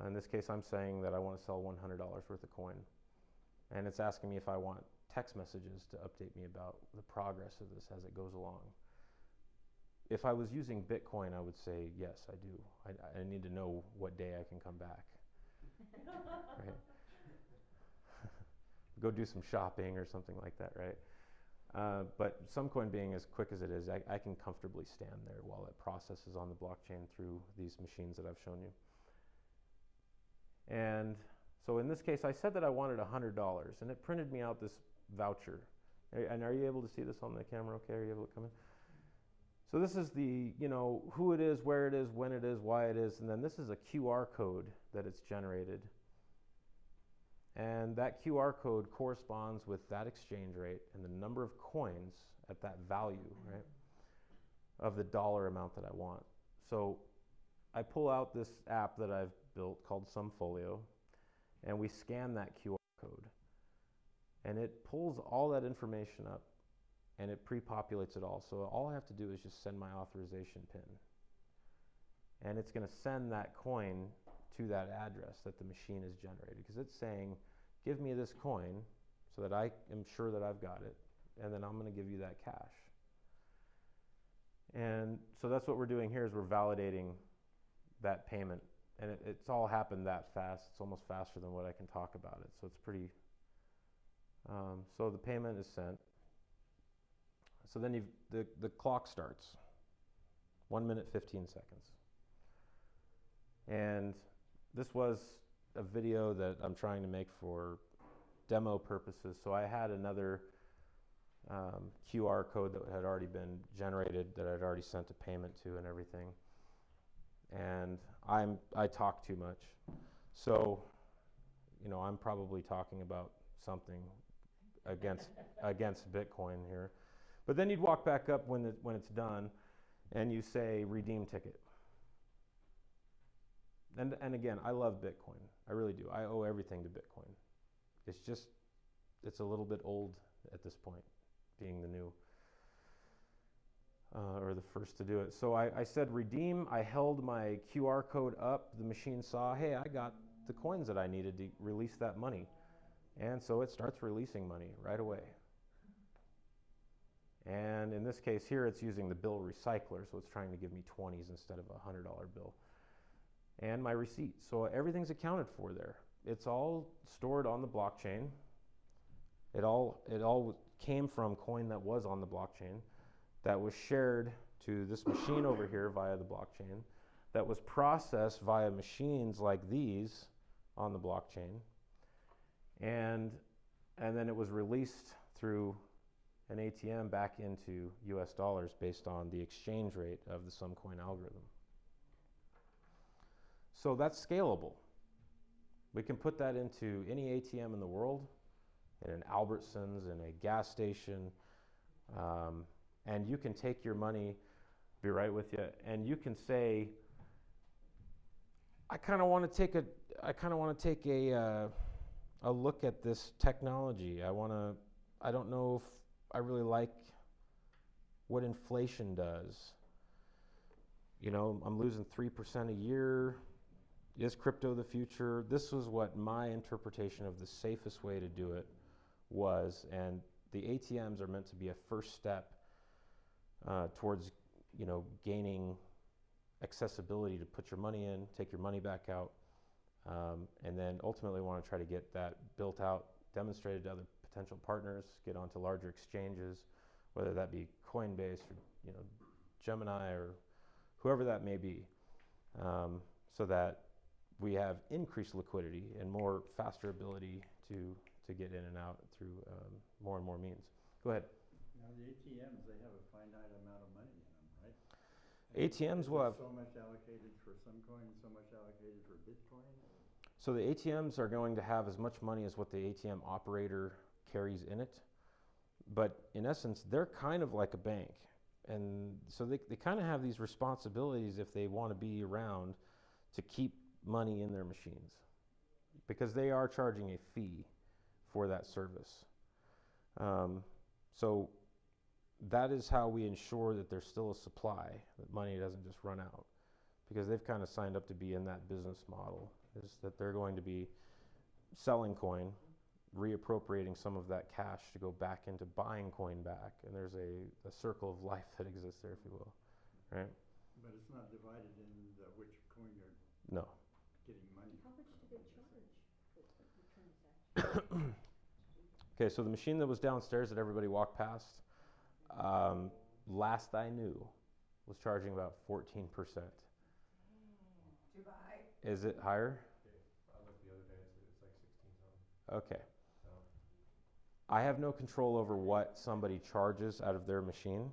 In this case, I'm saying that I want to sell $100 worth of coin. And it's asking me if I want text messages to update me about the progress of this as it goes along. If I was using Bitcoin, I would say, yes, I do. I need to know what day I can come back. Right? Go do some shopping or something like that, right? But Sumcoin being as quick as it is, I can comfortably stand there while it processes on the blockchain through these machines that I've shown you. And so in this case, I said that I wanted $100, and it printed me out this voucher. And are you able to see this on the camera okay? Are you able to come in? So this is the, you know, who it is, where it is, when it is, why it is, and then this is a QR code that it's generated. And that QR code corresponds with that exchange rate and the number of coins at that value, right, of the dollar amount that I want. So I pull out this app that I've built called Sumfolio, and we scan that QR code. And it pulls all that information up, and it pre-populates it all. So all I have to do is just send my authorization PIN. And it's going to send that coin to that address that the machine has generated, because it's saying, give me this coin so that I am sure that I've got it, and then I'm going to give you that cash. And so that's what we're doing here, is we're validating that payment. And it's all happened that fast. It's almost faster than what I can talk about it. So it's pretty, so the payment is sent. So then the clock starts, 1 minute, 15 seconds. And this was a video that I'm trying to make for demo purposes. So I had another QR code that had already been generated that I'd already sent a payment to and everything. And I talk too much. So, you know, I'm probably talking about something against Bitcoin here. But then you'd walk back up when it's done, and you say redeem ticket. And again, I love Bitcoin. I really do. I owe everything to Bitcoin. It's a little bit old at this point, being the new or the first to do it. So I said redeem. I held my QR code up. The machine saw, hey, I got the coins that I needed to release that money. And so it starts releasing money right away. And in this case here, it's using the bill recycler, so it's trying to give me 20s instead of a $100 bill. And my receipt. So everything's accounted for there. It's all stored on the blockchain. It all came from coin that was on the blockchain, that was shared to this machine over here via the blockchain, that was processed via machines like these on the blockchain, and then it was released through an ATM back into US dollars based on the exchange rate of the Sumcoin algorithm. So that's scalable. We can put that into any ATM in the world, in an Albertsons, in a gas station, and you can take your money, be right with you, and you can say, I kind of want to take a look at this technology. I don't know if I really like what inflation does. You know, I'm losing 3% a year. Is crypto the future? This was what my interpretation of the safest way to do it was, and the ATMs are meant to be a first step towards, you know, gaining accessibility to put your money in, take your money back out, and then ultimately want to try to get that built out, demonstrated to other potential partners, get onto larger exchanges, whether that be Coinbase or, you know, Gemini or whoever that may be, so that we have increased liquidity and more faster ability to get in and out through more and more means. Go ahead. Now the ATMs, they have a finite amount of money in them, right? ATMs will have so much allocated for some coin, so much allocated for Bitcoin. So the ATMs are going to have as much money as what the ATM operator carries in it. But in essence, they're kind of like a bank. And so they kind of have these responsibilities if they want to be around to keep money in their machines, because they are charging a fee for that service. So that is how we ensure that there's still a supply, that money doesn't just run out, because they've kind of signed up to be in that business model, is that they're going to be selling coin, reappropriating some of that cash to go back into buying coin back, and there's a circle of life that exists there, if you will, right? But it's not divided in which coin they're No. getting money. How much do they charge for the transaction? Okay, so the machine that was downstairs that everybody walked past, last I knew, was charging about 14%. To buy? Is it higher? I looked the other day, it's like 16 something. Okay. I have no control over what somebody charges out of their machine.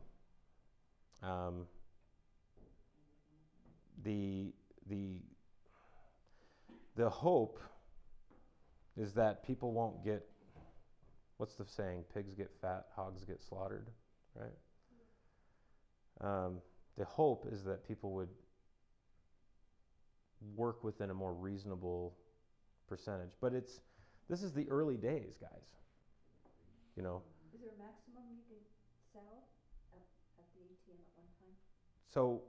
The hope is that people won't get, what's the saying, pigs get fat, hogs get slaughtered, right? The hope is that people would work within a more reasonable percentage. But this is the early days, guys. You know. Is there a maximum you can sell at the ATM at one time? So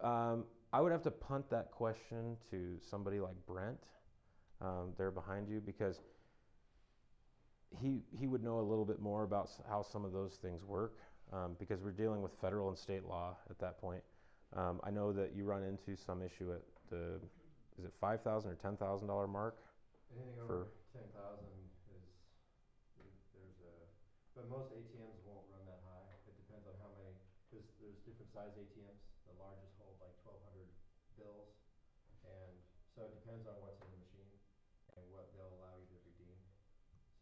Redeem? I would have to punt that question to somebody like Brent there behind you, because he would know a little bit more about how some of those things work, because we're dealing with federal and state law at that point. I know that you run into some issue at the, is it $5,000 or $10,000 mark? Anything over 10,000 is, but most ATMs won't run that high. It depends on how many, because there's different size ATMs. The largest hold like 1,200 bills, and so it depends on what's in the machine and what they'll allow you to redeem.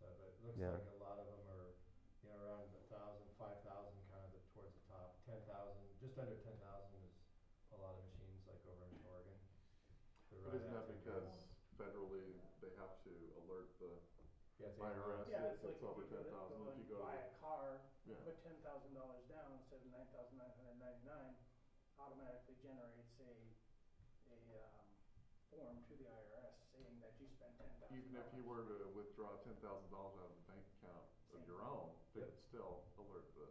So, but it looks Yeah. like a lot of them are, you know, around 1,000, 5,000, kind of towards the top. 10,000, just under 10,000 is a lot of machines, like over in Oregon. But isn't that because federally they have to alert the Yeah, it's IRS Yeah, if it's like it's over if you 10,000? go If you and go buy to a car, Yeah. put $10,000 down instead of $9,999, automatically generates a form to the IRS saying that you spent $10,000. Even if you were to withdraw $10,000 out of the bank account of your own, they could still alert the.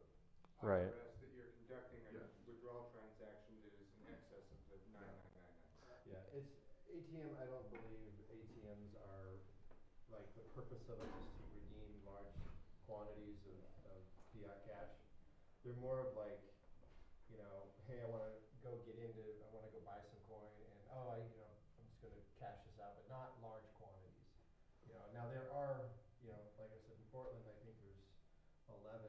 Right. IRS that you're conducting a Yeah. withdrawal transaction that is in excess of the 9999. Yeah, it's, ATM, I don't believe ATMs are, like, the purpose of it is to redeem large quantities of fiat cash. They're more of like, you know, hey, I wanna go buy some coin and, I'm just gonna cash this out, but not large quantities. You know, now there are, like I said, in Portland, I think there's 11,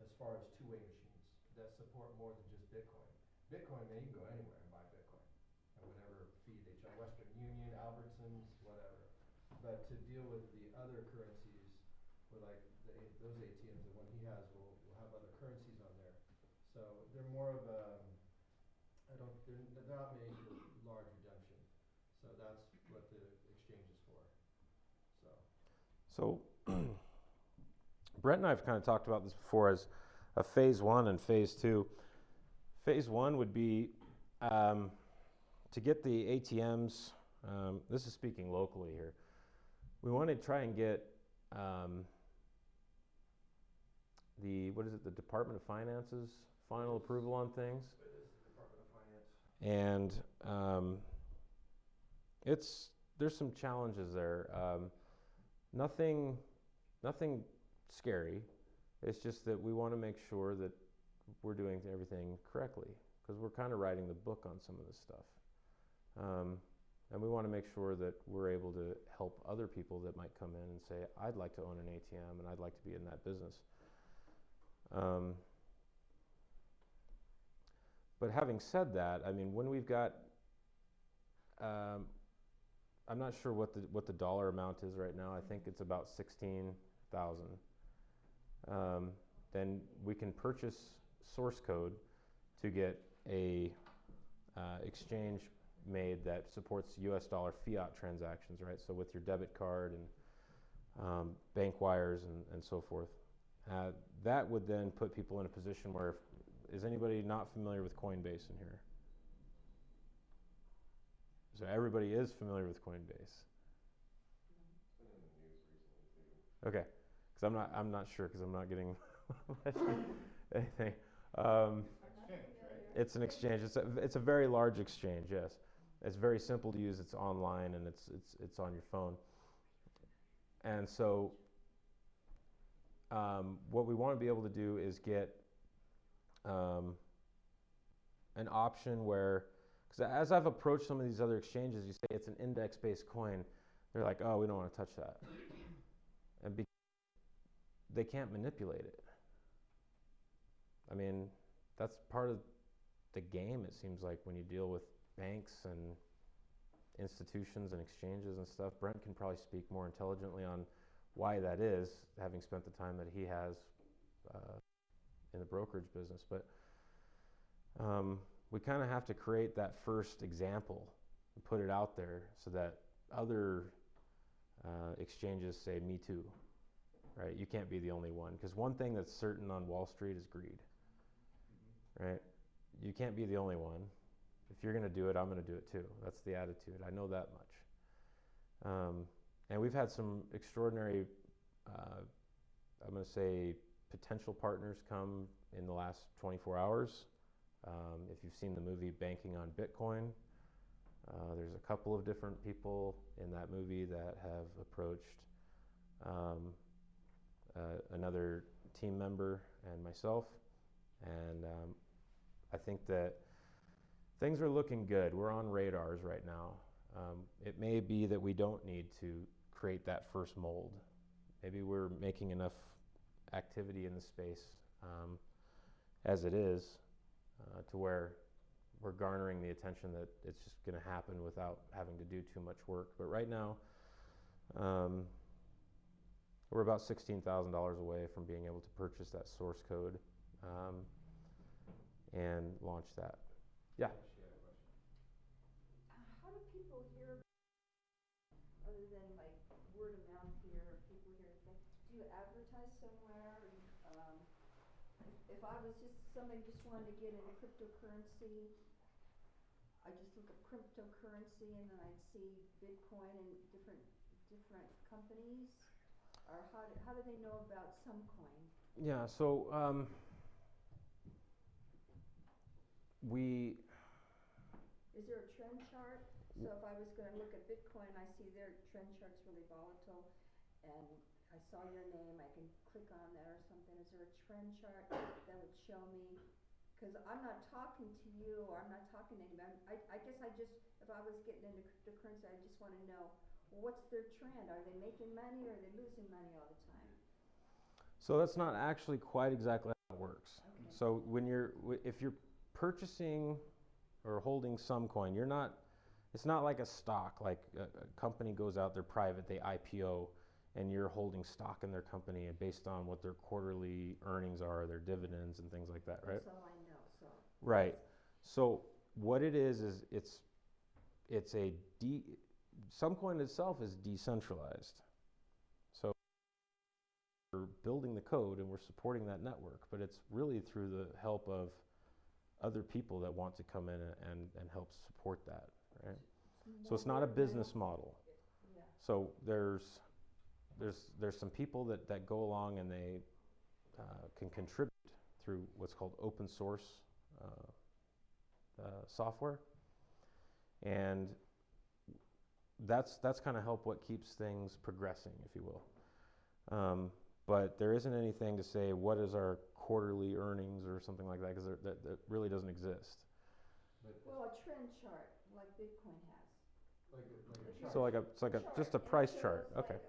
as far as two-way machines that support more than just Bitcoin. Bitcoin, man, you can go anywhere and buy Bitcoin at whatever fee they charge, Western Union, Albertsons, whatever. But to deal with the other currencies, with like those ATMs, the one he has will have other currencies on there. So they're more of they're not made for large redemption. So that's what the exchange is for. So Brett and I have kind of talked about this before as a phase 1 and phase 2. Phase 1 would be to get the ATMs, this is speaking locally here, we want to try and get the Department of Finance's final approval on things. It is the Department of Finance. And there's some challenges there. Nothing scary. It's just that we want to make sure that we're doing everything correctly, because we're kind of writing the book on some of this stuff. And we want to make sure that we're able to help other people that might come in and say, I'd like to own an ATM and I'd like to be in that business. But having said that, I mean, when we've got, I'm not sure what the dollar amount is right now. I think it's about 16,000. Then we can purchase source code to get a exchange made that supports US dollar fiat transactions, right? So with your debit card and bank wires and so forth. That would then put people in a position where, is anybody not familiar with Coinbase in here? So everybody is familiar with Coinbase. It's been in the news recently too. Okay, because I'm not sure, because I'm not getting anything. Exchange, right? It's an exchange. It's a very large exchange. Yes, it's very simple to use. It's online and it's on your phone. And so, what we want to be able to do is get an option where, because as I've approached some of these other exchanges, you say it's an index-based coin. They're like, oh, we don't want to touch that, and they can't manipulate it. I mean, that's part of the game, it seems like, when you deal with banks and institutions and exchanges and stuff. Brent can probably speak more intelligently on why that is, having spent the time that he has in the brokerage business. But we kind of have to create that first example and put it out there so that other exchanges say, me too, right? You can't be the only one. Because one thing that's certain on Wall Street is greed, right? You can't be the only one. If you're going to do it, I'm going to do it too. That's the attitude. I know that much. And we've had some extraordinary, I'm going to say, potential partners come in the last 24 hours. If you've seen the movie Banking on Bitcoin, there's a couple of different people in that movie that have approached another team member and myself. And I think that things are looking good. We're on radars right now. It may be that we don't need to create that first mold. Maybe we're making enough activity in the space as it is to where we're garnering the attention that it's just going to happen without having to do too much work. But right now, we're about $16,000 away from being able to purchase that source code and launch that. Yeah. How do people hear, other than like word of mouth here, or people hear things? Do do you advertise somewhere? If I was somebody just wanted to get into cryptocurrency, I just look up cryptocurrency and then I'd see Bitcoin and different companies? Or how do they know about some coin? Yeah, so we Is there a trend chart? So if I was gonna look at Bitcoin, I see their trend chart's really volatile, and I saw your name, I can click on that or something. Is there a trend chart that would show me? Cause I'm not talking to you, or I'm not talking to anybody. I guess if I was getting into cryptocurrency, I just wanna know, well, what's their trend? Are they making money or are they losing money all the time? So that's not actually quite exactly how it works. Okay. So if you're purchasing or holding some coin, it's not like a stock, like a company goes out, they're private, they IPO, and you're holding stock in their company and based on what their quarterly earnings are, their dividends and things like that, right? That's all I know, so. Right. So what it is some coin itself is decentralized. So we're building the code and we're supporting that network, but it's really through the help of other people that want to come in and help support that, right? So it's not a business model. Yeah. So there's some people that go along and they can contribute through what's called open source software, and that's kind of help what keeps things progressing, if you will. But there isn't anything to say what is our quarterly earnings or something like that, because that really doesn't exist. Well, a trend chart like Bitcoin has. Like a chart. So it's just a price chart. Okay. Okay.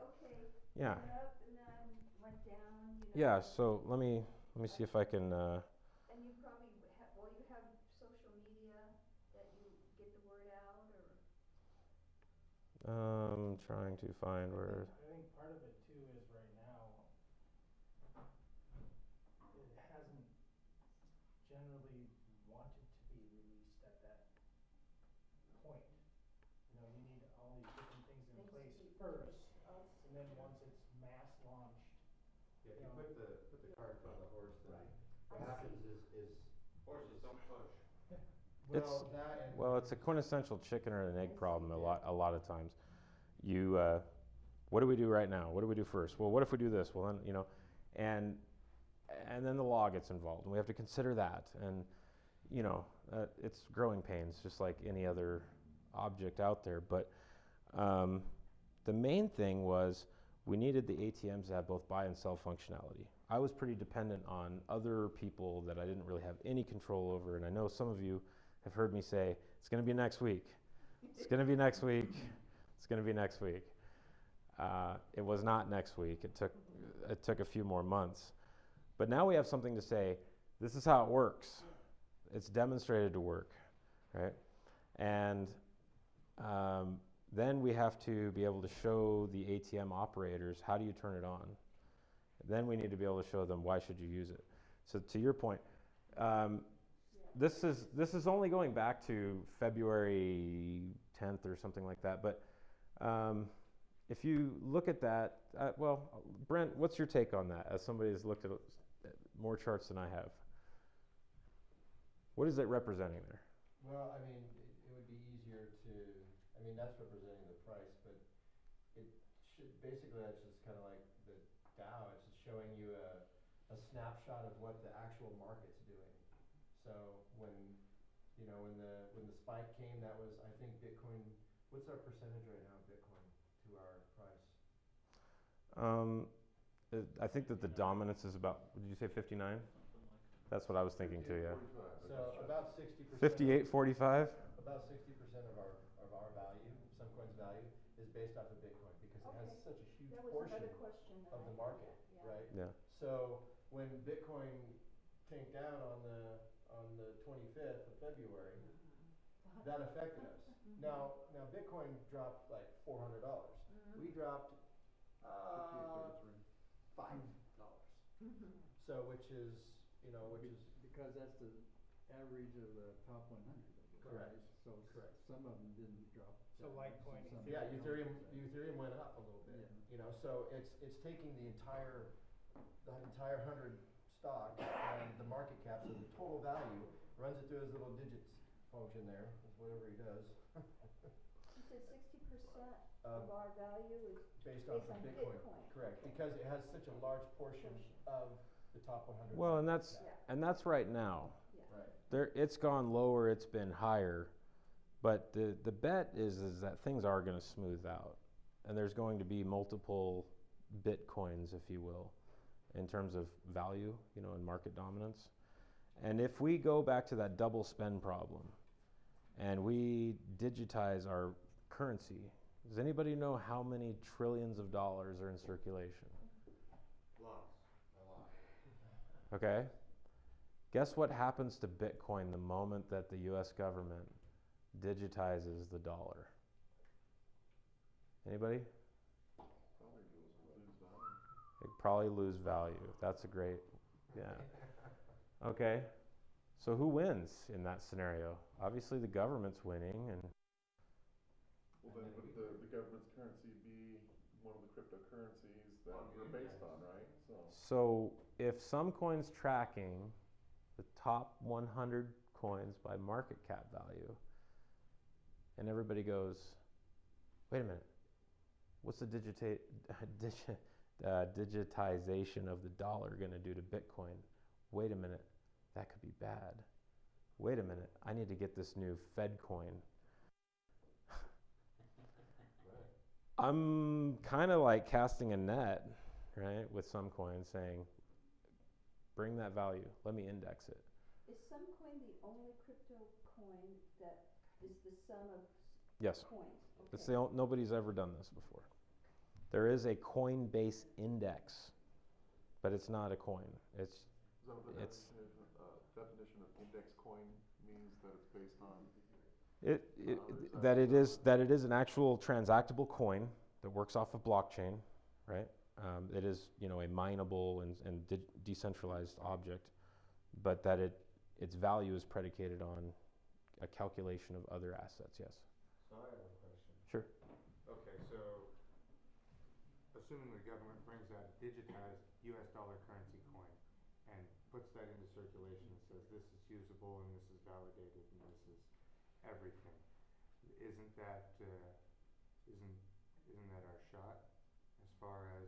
Yeah. Went up and then went down. Yeah. So let me see if I can. And you probably you have social media that you get the word out, or. Trying to find where. I think part of it too is right now, it hasn't generally wanted to be released at that point. You know, you need all these different things in place first, and then once it's mass launched. Yeah, if you put the cart on the horse, then what happens is. Horses don't push. It's a quintessential chicken or an egg problem a lot of times. What do we do right now? What do we do first? Well, what if we do this? Well, then, and then the law gets involved, and we have to consider that, and it's growing pains, just like any other object out there. But the main thing was we needed the ATMs to have both buy and sell functionality. I was pretty dependent on other people that I didn't really have any control over, and I know some of you have heard me say, it's going to be next week. It's going to be next week. It's going to be next week. It was not next week. It took a few more months. But now we have something to say, this is how it works. It's demonstrated to work, right? And then we have to be able to show the ATM operators, how do you turn it on? Then we need to be able to show them, why should you use it? So to your point, this is only going back to February 10th or something like that. But if you look at that, Brent, what's your take on that as somebody who's looked at more charts than I have? What is it representing there? Well, I mean, it would be easier to, that's representing the price, but basically that's just kind of like the Dow. It's just showing you a snapshot of what the actual market's doing. So when the spike came, that was, I think, Bitcoin. What's our percentage right now of Bitcoin to our price? I think that the dominance is about, did you say 59? That's what I was thinking too, yeah. So about 60%. 58, 45? About 60% of our value, some coin's value, is based off of Bitcoin because it has such a huge portion of the market, right? Yeah. So when Bitcoin tanked out on the 25th of February, that affected us. Now Bitcoin dropped like $400. We dropped $5. So which is because that's the average of the top 100. Correct. price, so Correct. some of them didn't drop. So down, Litecoin, some Yeah, did. Ethereum went up a little bit, Yeah. you know, so it's taking the entire 100 stocks and the market cap, so the total value, runs it through his little digits function there, is whatever he does. You said 60% Uh, of our value is Based off based of on Bitcoin, Bitcoin. correct, Okay. because it has such a large portion of the top 100. Well, and that's Yeah. right now. Yeah. Right. There, it's gone lower, it's been higher, but the bet is that things are going to smooth out, and there's going to be multiple Bitcoins, if you will, in terms of value, you know, and market dominance. And if we go back to that double spend problem, and we digitize our currency, does anybody know how many trillions of dollars are in circulation? Lots. A lot. Okay? Guess what happens to Bitcoin the moment that the US government digitizes the dollar? Anybody? Probably lose value. It'd probably lose value. That's a great, yeah. Okay. So who wins in that scenario? Obviously the government's winning, and Well, then would the government's currency be one of the cryptocurrencies that On the we're based index. on, right? so if some coin's tracking the top 100 coins by market cap value, and everybody goes, wait a minute, what's the digitization of the dollar going to do to Bitcoin? Wait a minute, that could be bad. Wait a minute, I need to get this new Fed coin. I'm kind of like casting a net, right, with some coins saying, bring that value, let me index it. Is some coin the only crypto coin that is the sum of Yes. coins? It's Okay. nobody's ever done this before. There is a Coinbase index, but it's not a coin. It's Is that what the It's- definition of index coin means, that it's based on? that it is an actual transactable coin that works off of blockchain, right? It is, you know, a mineable and decentralized object, but that its value is predicated on a calculation of other assets. Yes. So I have a question. Sure. Okay, so assuming the government brings out a digitized US dollar currency coin and puts that into circulation and says this is usable and this is validated and this is everything, isn't that our shot as far as,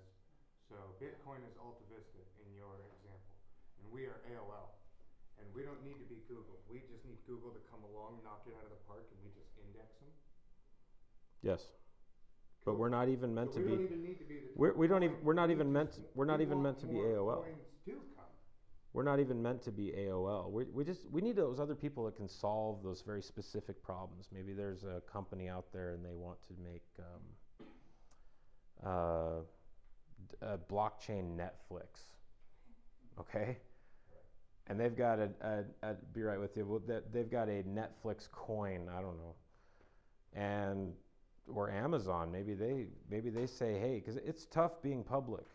so Bitcoin is Alta Vista in your example, and we are AOL, and we don't need to be Google, we just need Google to come along, knock it out of the park, and we just index them? Yes. But we're not even meant So to we be. don't even need to be the We're top not even. coin, We're not we even meant. just- We're not we even want meant to be more AOL. coins to come. We're not even meant to be AOL. We need those other people that can solve those very specific problems. Maybe there's a company out there and they want to make a blockchain Netflix. Okay. And they've got be right with you. Well, they've got a Netflix coin. I don't know. And or Amazon. Maybe they say, hey, because it's tough being public,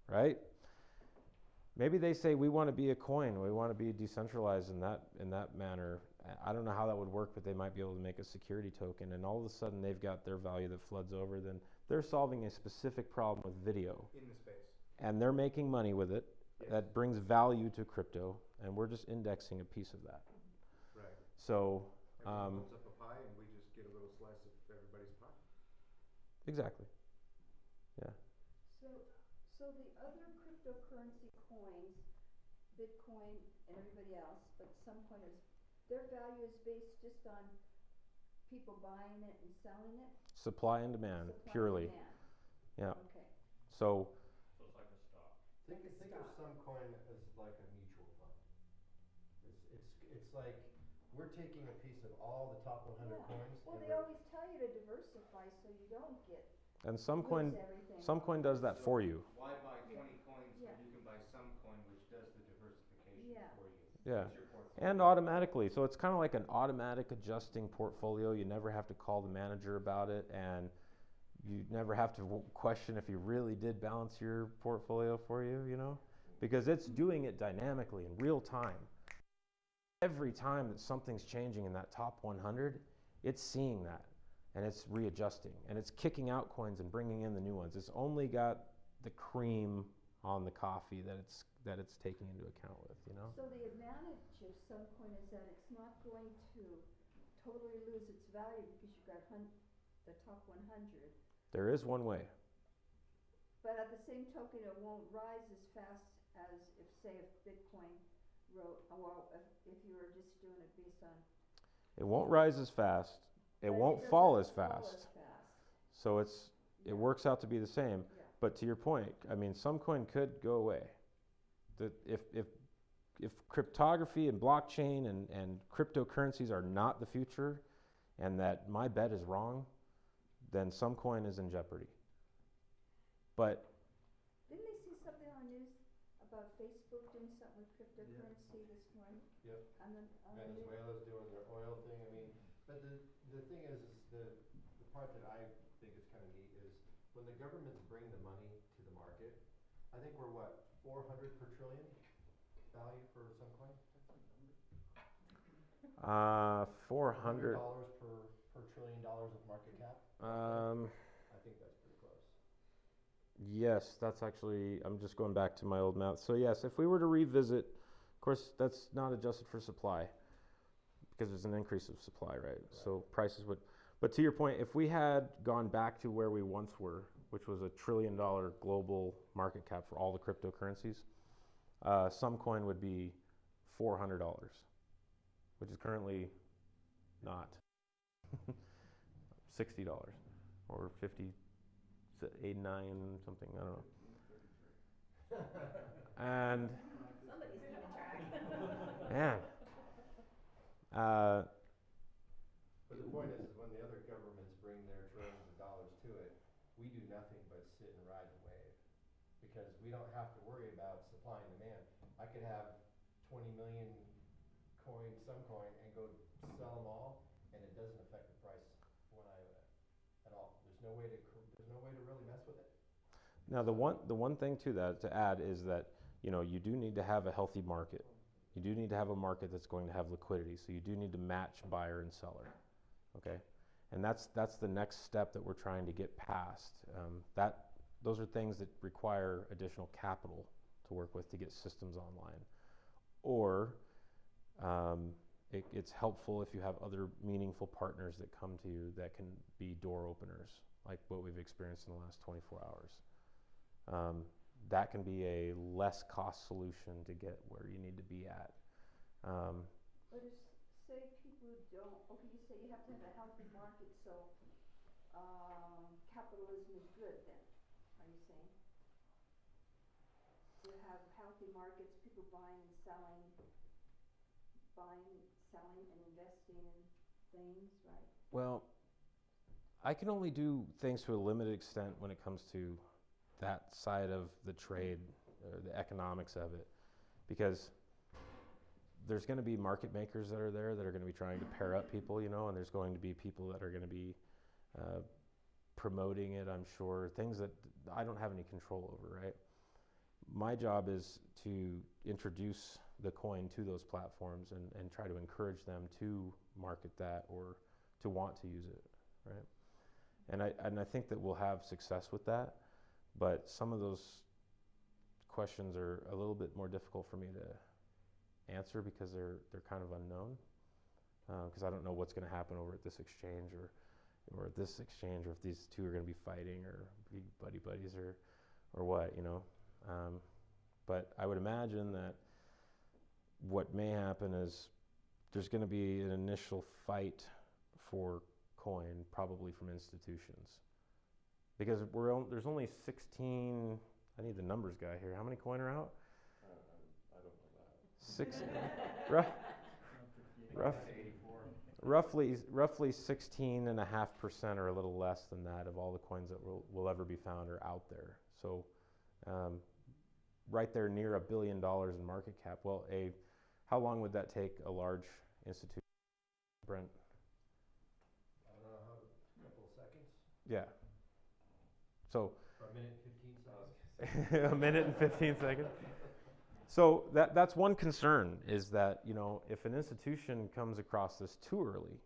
right? Maybe they say we want to be a coin. We want to be decentralized in that manner. I don't know how that would work, but they might be able to make a security token, and all of a sudden they've got their value that floods over. Then they're solving a specific problem with video, In the space. and they're making money with it. Yes. That brings value to crypto, and we're just indexing a piece of that. Right. So Everyone holds up a pie and we just get a little slice of everybody's pie. exactly, yeah. So the other cryptocurrency coins, Bitcoin and everybody else, but some coiners, their value is based just on people buying it and selling it? Supply and demand, Supply and purely. demand. Yeah. Okay. So So it's like a stock. Think of some coin as like a mutual fund. It's like we're taking a piece of all the top 100 Yeah. coins. Well, and they we're- always tell you to diversify so you don't get, and some lose coin everything. does that for you. Why buy Yeah. 20 coins Yeah. when you can buy some coin which does the diversification Yeah. for you? Yeah. It's your portfolio. And automatically. So it's kind of like an automatic adjusting portfolio. You never have to call the manager about it, and you never have to question if he really did balance your portfolio for you, you know? Because it's doing it dynamically in real time. every time that something's changing in that top 100, it's seeing that and it's readjusting and it's kicking out coins and bringing in the new ones. It's only got the cream on the coffee that it's taking into account with, you know? So the advantage of some coin is that it's not going to totally lose its value because you've got the top 100. There is one way. But at the same token, it won't rise as fast as if, say, if Bitcoin if you were just doing it based on. It won't rise as fast. It won't fall as fast. So it works out to be the same. Yeah. But to your point, I mean, some coin could go away. If cryptography and blockchain and cryptocurrencies are not the future, and that my bet is wrong, then some coin is in jeopardy. But Didn't they see something on the news about Facebook doing something with cryptocurrency this morning? Yep. On the news? Venezuela's doing their oil thing, I mean, but the thing is the part that I think is kind of neat is when the governments bring the money to the market, I think we're what, 400 per trillion value for some coin? 400. $400 per $1 trillion of market cap? I think that's pretty close. Yes, that's actually, I'm just going back to my old math. So yes, if we were to revisit, of course, that's not adjusted for supply because there's an increase of supply, right? So prices would, but to your point, if we had gone back to where we once were, which was $1 trillion global market cap for all the cryptocurrencies, some coin would be $400, which is currently not. $60 or 50, 89 something, I don't know. And Somebody's keeping track. man, But the point is when the other governments bring their trillions of dollars to it, we do nothing but sit and ride the wave because we don't have to worry about supply and demand. I could have 20 million some coin, and go sell them all, and it doesn't affect the price one iota at all. There's no way to really mess with it. now the one thing to that to add is that you do need to have a healthy market. You do need to have a market that's going to have liquidity. So you do need to match buyer and seller. Okay, and that's the next step that we're trying to get past. Those are things that require additional capital to work with to get systems online, or it's helpful if you have other meaningful partners that come to you that can be door openers, like what we've experienced in the last 24 hours. That can be a less cost solution to get where you need to be at. But if, say people don't, okay, you say you have to have a healthy market, so capitalism is good then, are you saying? To have healthy markets, people buying and selling and investing in things, right? Well, I can only do things to a limited extent when it comes to that side of the trade or the economics of it, because there's going to be market makers that are there that are going to be trying to pair up people, and there's going to be people that are going to be promoting it, I'm sure, things that I don't have any control over, right? My job is to introduce the coin to those platforms and try to encourage them to market that or to want to use it, right? And I think that we'll have success with that, but some of those questions are a little bit more difficult for me to answer because they're kind of unknown, because I don't know what's going to happen over at this exchange or at this exchange, or if these two are going to be fighting or be buddies or what, but I would imagine that what may happen is there's going to be an initial fight for coin, probably from institutions, because there's only 16. I need the numbers guy here. How many coin are out? I don't know that. 6 roughly 16.5% or a little less than that of all the coins that will ever be found are out there. So right there near $1 billion in market cap. Well, how long would that take a large institution, Brent? I don't know, a couple of seconds? Yeah. So For a minute and 15 seconds? a minute and 15 seconds. So that's one concern, is that, you know, if an institution comes across this too early,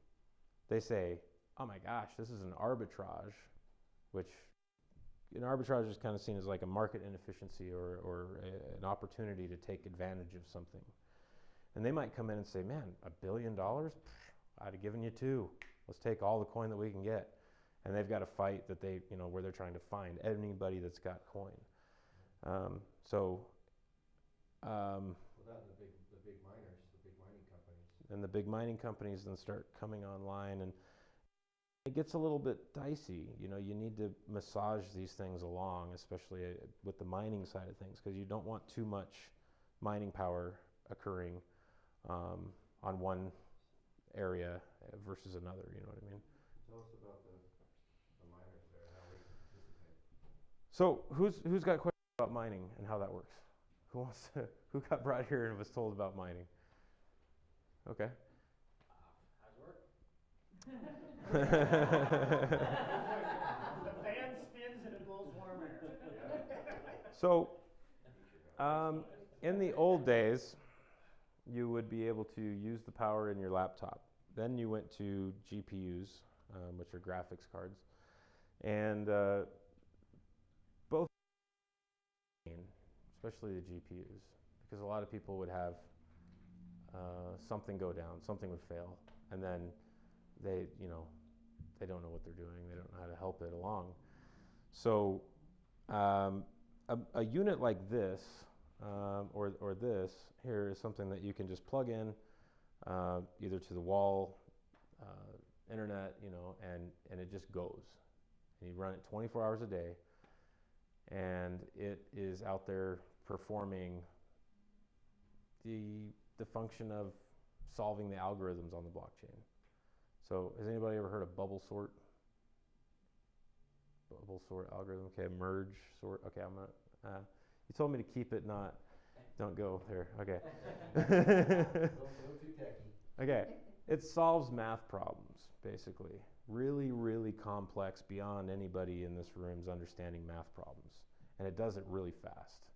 they say, oh my gosh, this is an arbitrage, which an arbitrage is kind of seen as like a market inefficiency or an opportunity to take advantage of something. And they might come in and say, man, $1 billion? I'd have given you 2. Let's take all the coin that we can get. And they've got a fight that they, you know, where they're trying to find anybody that's got coin. Without the big miners, the big mining companies. And the big mining companies then start coming online, and it gets a little bit dicey. You know, you need to massage these things along, especially with the mining side of things, because you don't want too much mining power occurring on one area versus another, you know what I mean? Tell us about the miners there, how we participate. So who's got questions about mining and how that works? Who got brought here and was told about mining? Okay. How's it work? The fan spins and it blows warm air. So, in the old days, you would be able to use the power in your laptop. Then you went to GPUs, which are graphics cards, and both, especially the GPUs, because a lot of people would have something go down, something would fail, and then they don't know what they're doing, they don't know how to help it along. So a unit like this, or this here, is something that you can just plug in either to the wall, internet, you know, and it just goes. And you run it 24 hours a day, and it is out there performing the function of solving the algorithms on the blockchain. So has anybody ever heard of bubble sort? Bubble sort algorithm, okay, merge sort, okay, I'm gonna, you told me to keep it, don't go there, okay. Don't too techy. Okay, it solves math problems, basically. Really, really complex, beyond anybody in this room's understanding math problems. And it does it really fast.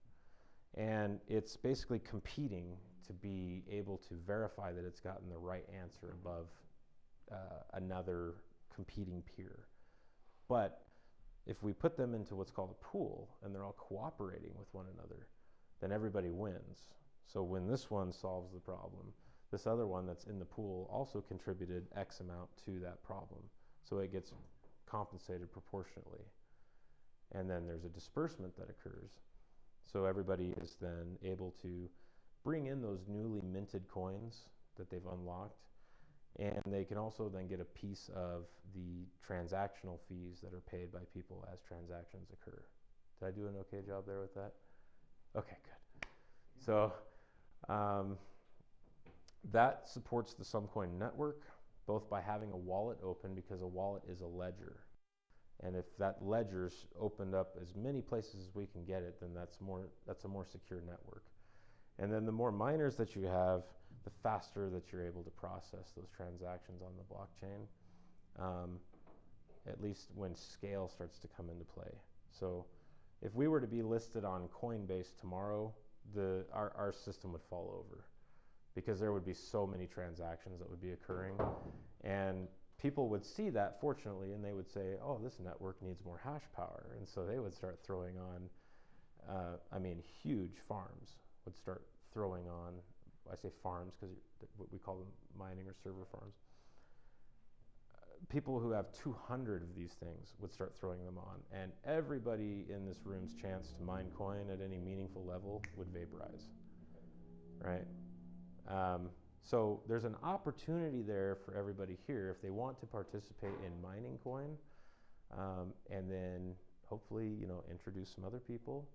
And it's basically competing to be able to verify that it's gotten the right answer above another competing peer. But if we put them into what's called a pool, and they're all cooperating with one another, then everybody wins. So when this one solves the problem, this other one that's in the pool also contributed X amount to that problem. So it gets compensated proportionately. And then there's a disbursement that occurs. So everybody is then able to bring in those newly minted coins that they've unlocked, and they can also then get a piece of the transactional fees that are paid by people as transactions occur. Did I do an okay job there with that? Okay, good. So that supports the Sumcoin network, both by having a wallet open, because a wallet is a ledger. And if that ledger's opened up as many places as we can get it, then that's a more secure network. And then the more miners that you have, the faster that you're able to process those transactions on the blockchain, at least when scale starts to come into play. So if we were to be listed on Coinbase tomorrow, our system would fall over, because there would be so many transactions that would be occurring. And people would see that, fortunately, and they would say, oh, this network needs more hash power. And so they would start throwing on, huge farms would start throwing on, I say farms because we call them mining or server farms. People who have 200 of these things would start throwing them on, and everybody in this room's chance to mine coin at any meaningful level would vaporize, right? So there's an opportunity there for everybody here if they want to participate in mining coin, and then hopefully, introduce some other people.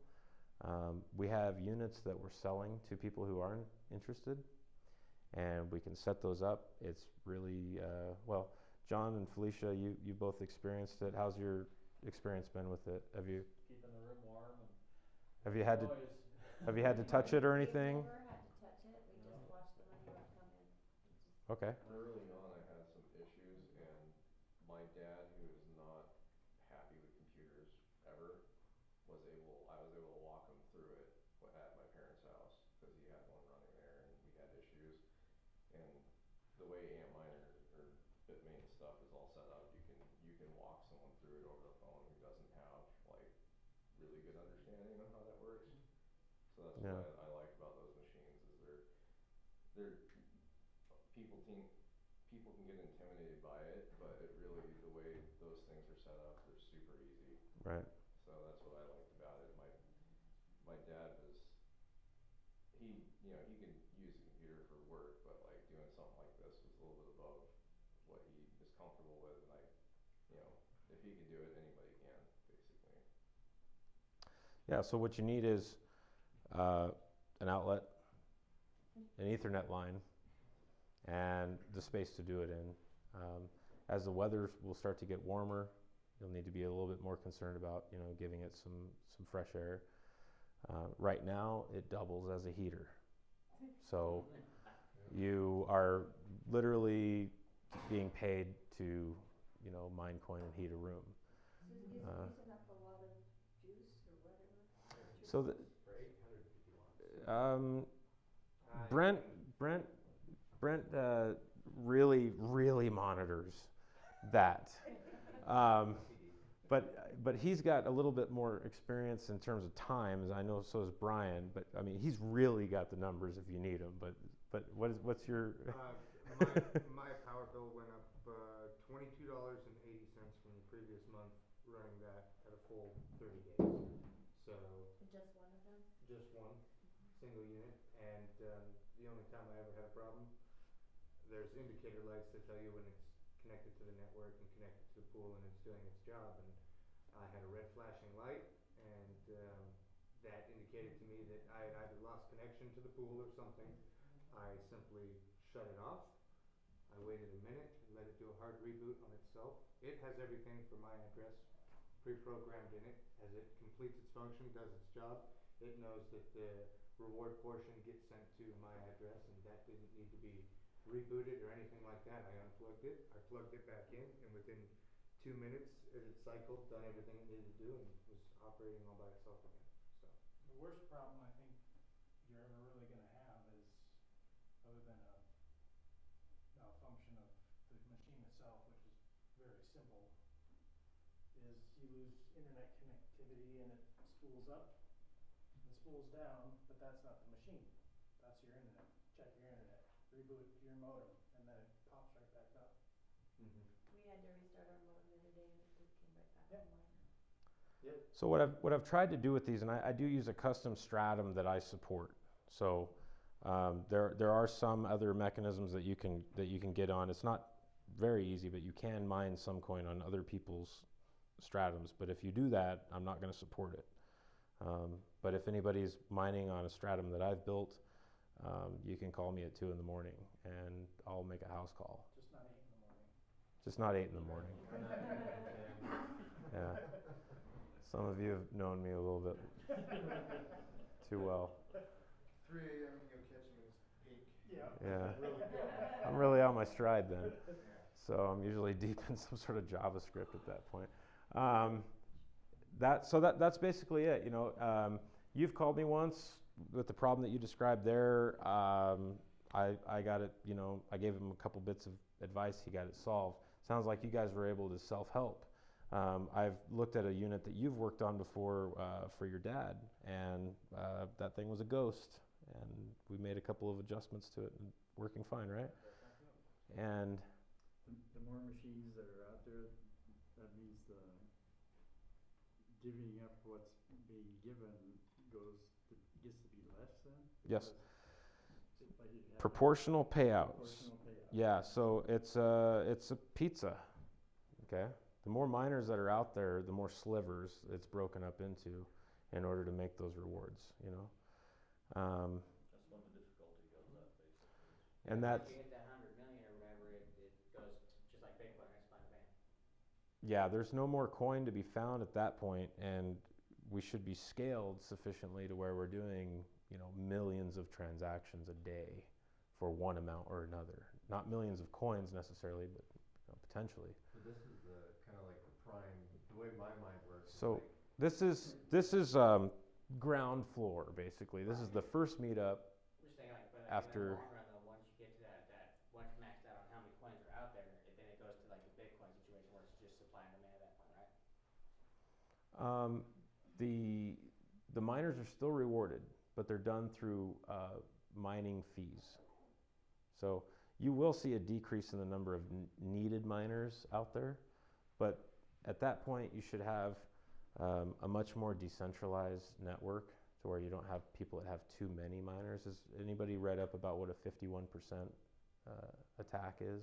We have units that we're selling to people who aren't interested, and we can set those up. It's really, John and Felicia, you both experienced it. How's your experience been with it? Have you Keeping the room warm and have you had to touch it or anything? We've never had to touch it, we just watch the money run come in. Okay. Early on, I had some issues, and my dad, who is not happy with computers ever, I was able to walk him through it at my parents' house, because stuff is all set up, you can walk someone through it over the phone who doesn't have like really good understanding of how that works. So that's Yeah. what I like about those machines is they're people can get intimidated by it, but it really, the way those things are set up, they're super easy. Right. So that's what I liked about it. My dad was, he can use a computer for work, but like doing something like this was a little bit above what he is comfortable with, and if he can do it, anybody can, basically. Yeah, so what you need is an outlet, an Ethernet line, and the space to do it in. As the weather will start to get warmer, you'll need to be a little bit more concerned about, giving it some fresh air. Right now, it doubles as a heater. So you are literally being paid to, mine coin and heat a room. So is it using up a lot of juice or whatever? So the, For 850 watts. Brent really monitors that. But he's got a little bit more experience in terms of times. I know so does Brian, but I mean he's really got the numbers if you need them. But what's your my power bill went up $22.80 from the previous month running that at a full 30 days. So Just one of them? just one single unit, and the only time I ever had a problem, there's indicator lights that tell you when it's connected to the network and connected to the pool and it's doing its job, and I had a red flashing light, and that indicated to me that I had either lost connection to the pool or something. I simply shut it off. I waited a minute and let it do a hard reboot on itself. It has everything for my address pre-programmed in it. As it completes its function, does its job, it knows that the reward portion gets sent to my address, and that didn't need to be rebooted or anything like that. I unplugged it, I plugged it back in, and within 2 minutes it had cycled, done everything it needed to do, and was operating all by itself again. So The worst problem I think you're ever really gonna have is, other than a malfunction of the machine itself, which is very simple, is you lose internet connectivity and it spools up and spools down, but that's not the machine. That's your internet. Check your internet, reboot your modem, and then it pops right back up. We had to restart our modem the other day and it just came right back Yep. online. So what I've tried to do with these, and I do use a custom stratum that I support. So there are some other mechanisms that you can get on. It's not very easy, but you can mine some coin on other people's stratums. But if you do that, I'm not going to support it. But if anybody's mining on a stratum that I've built, you can call me at 2 in the morning and I'll make a house call. Just not 8 in the morning. Just not 8 in the morning. Yeah. Some of you have known me a little bit too well. 3 a.m. you'll catch them in peak. Yeah. I'm really on my stride then. So I'm usually deep in some sort of JavaScript at that point. That's basically it. You've called me once with the problem that you described there. I got it. I gave him a couple bits of advice. He got it solved. Sounds like you guys were able to self-help. I've looked at a unit that you've worked on before for your dad, and that thing was a ghost. And we made a couple of adjustments to it, and working fine, right? And The more machines that are out there, that means the divvying up what's being given gets to be less then? yes, Like you have proportional payouts. proportional payout. Yeah, so it's a pizza. Okay, the more miners that are out there, the more slivers it's broken up into, in order to make those rewards. That's when the difficulty goes up, basically. And that's, If you hit that 100 million or whatever, it goes just like Bitcoin, it's bang bang. yeah, there's no more coin to be found at that point, and we should be scaled sufficiently to where we're doing, millions of transactions a day for one amount or another. Not millions of coins necessarily, but potentially. So this is the kind of like the prime, the way my mind works. is So like, this is ground floor basically. This is the first meetup. I'm just saying like, but After- in the long run though, once you get to that, once you're maxed out on how many coins are out there, then it goes to like the plan to mine that one, right? The miners are still rewarded, but they're done through mining fees. So you will see a decrease in the number of needed miners out there, but at that point you should have a much more decentralized network to where you don't have people that have too many miners. Has anybody read up about what a 51% attack is?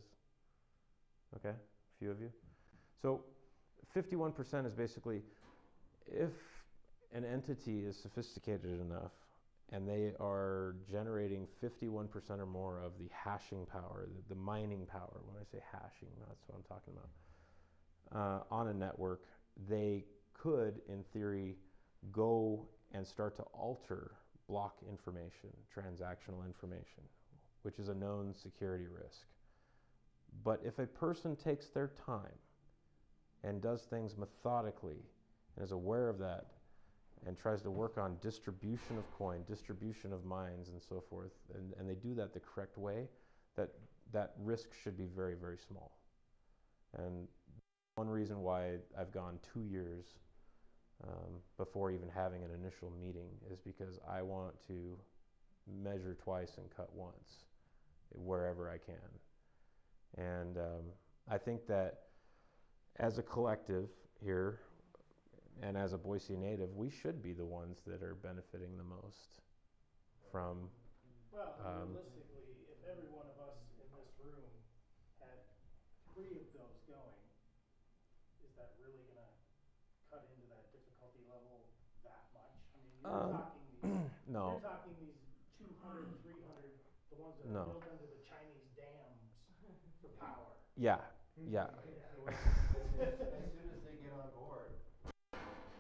Okay, a few of you. So 51% is basically if an entity is sophisticated enough and they are generating 51% or more of the hashing power, the mining power, when I say hashing, that's what I'm talking about, on a network, they could, in theory, go and start to alter block information, transactional information, which is a known security risk. But if a person takes their time and does things methodically and is aware of that and tries to work on distribution of coin, distribution of mines and so forth, and they do that the correct way, that risk should be very, very small. And one reason why I've gone 2 years before even having an initial meeting is because I want to measure twice and cut once wherever I can. And I think that as a collective here, and as a Boise native, we should be the ones that are benefiting the most from. Well, realistically, if every one of us in this room had 3 of those going, is that really going to cut into that difficulty level that much? I mean, you're talking these, no. you're talking these 200, 300, the ones that No. are built under the Chinese dams for power. Yeah, yeah. As soon as they get on board,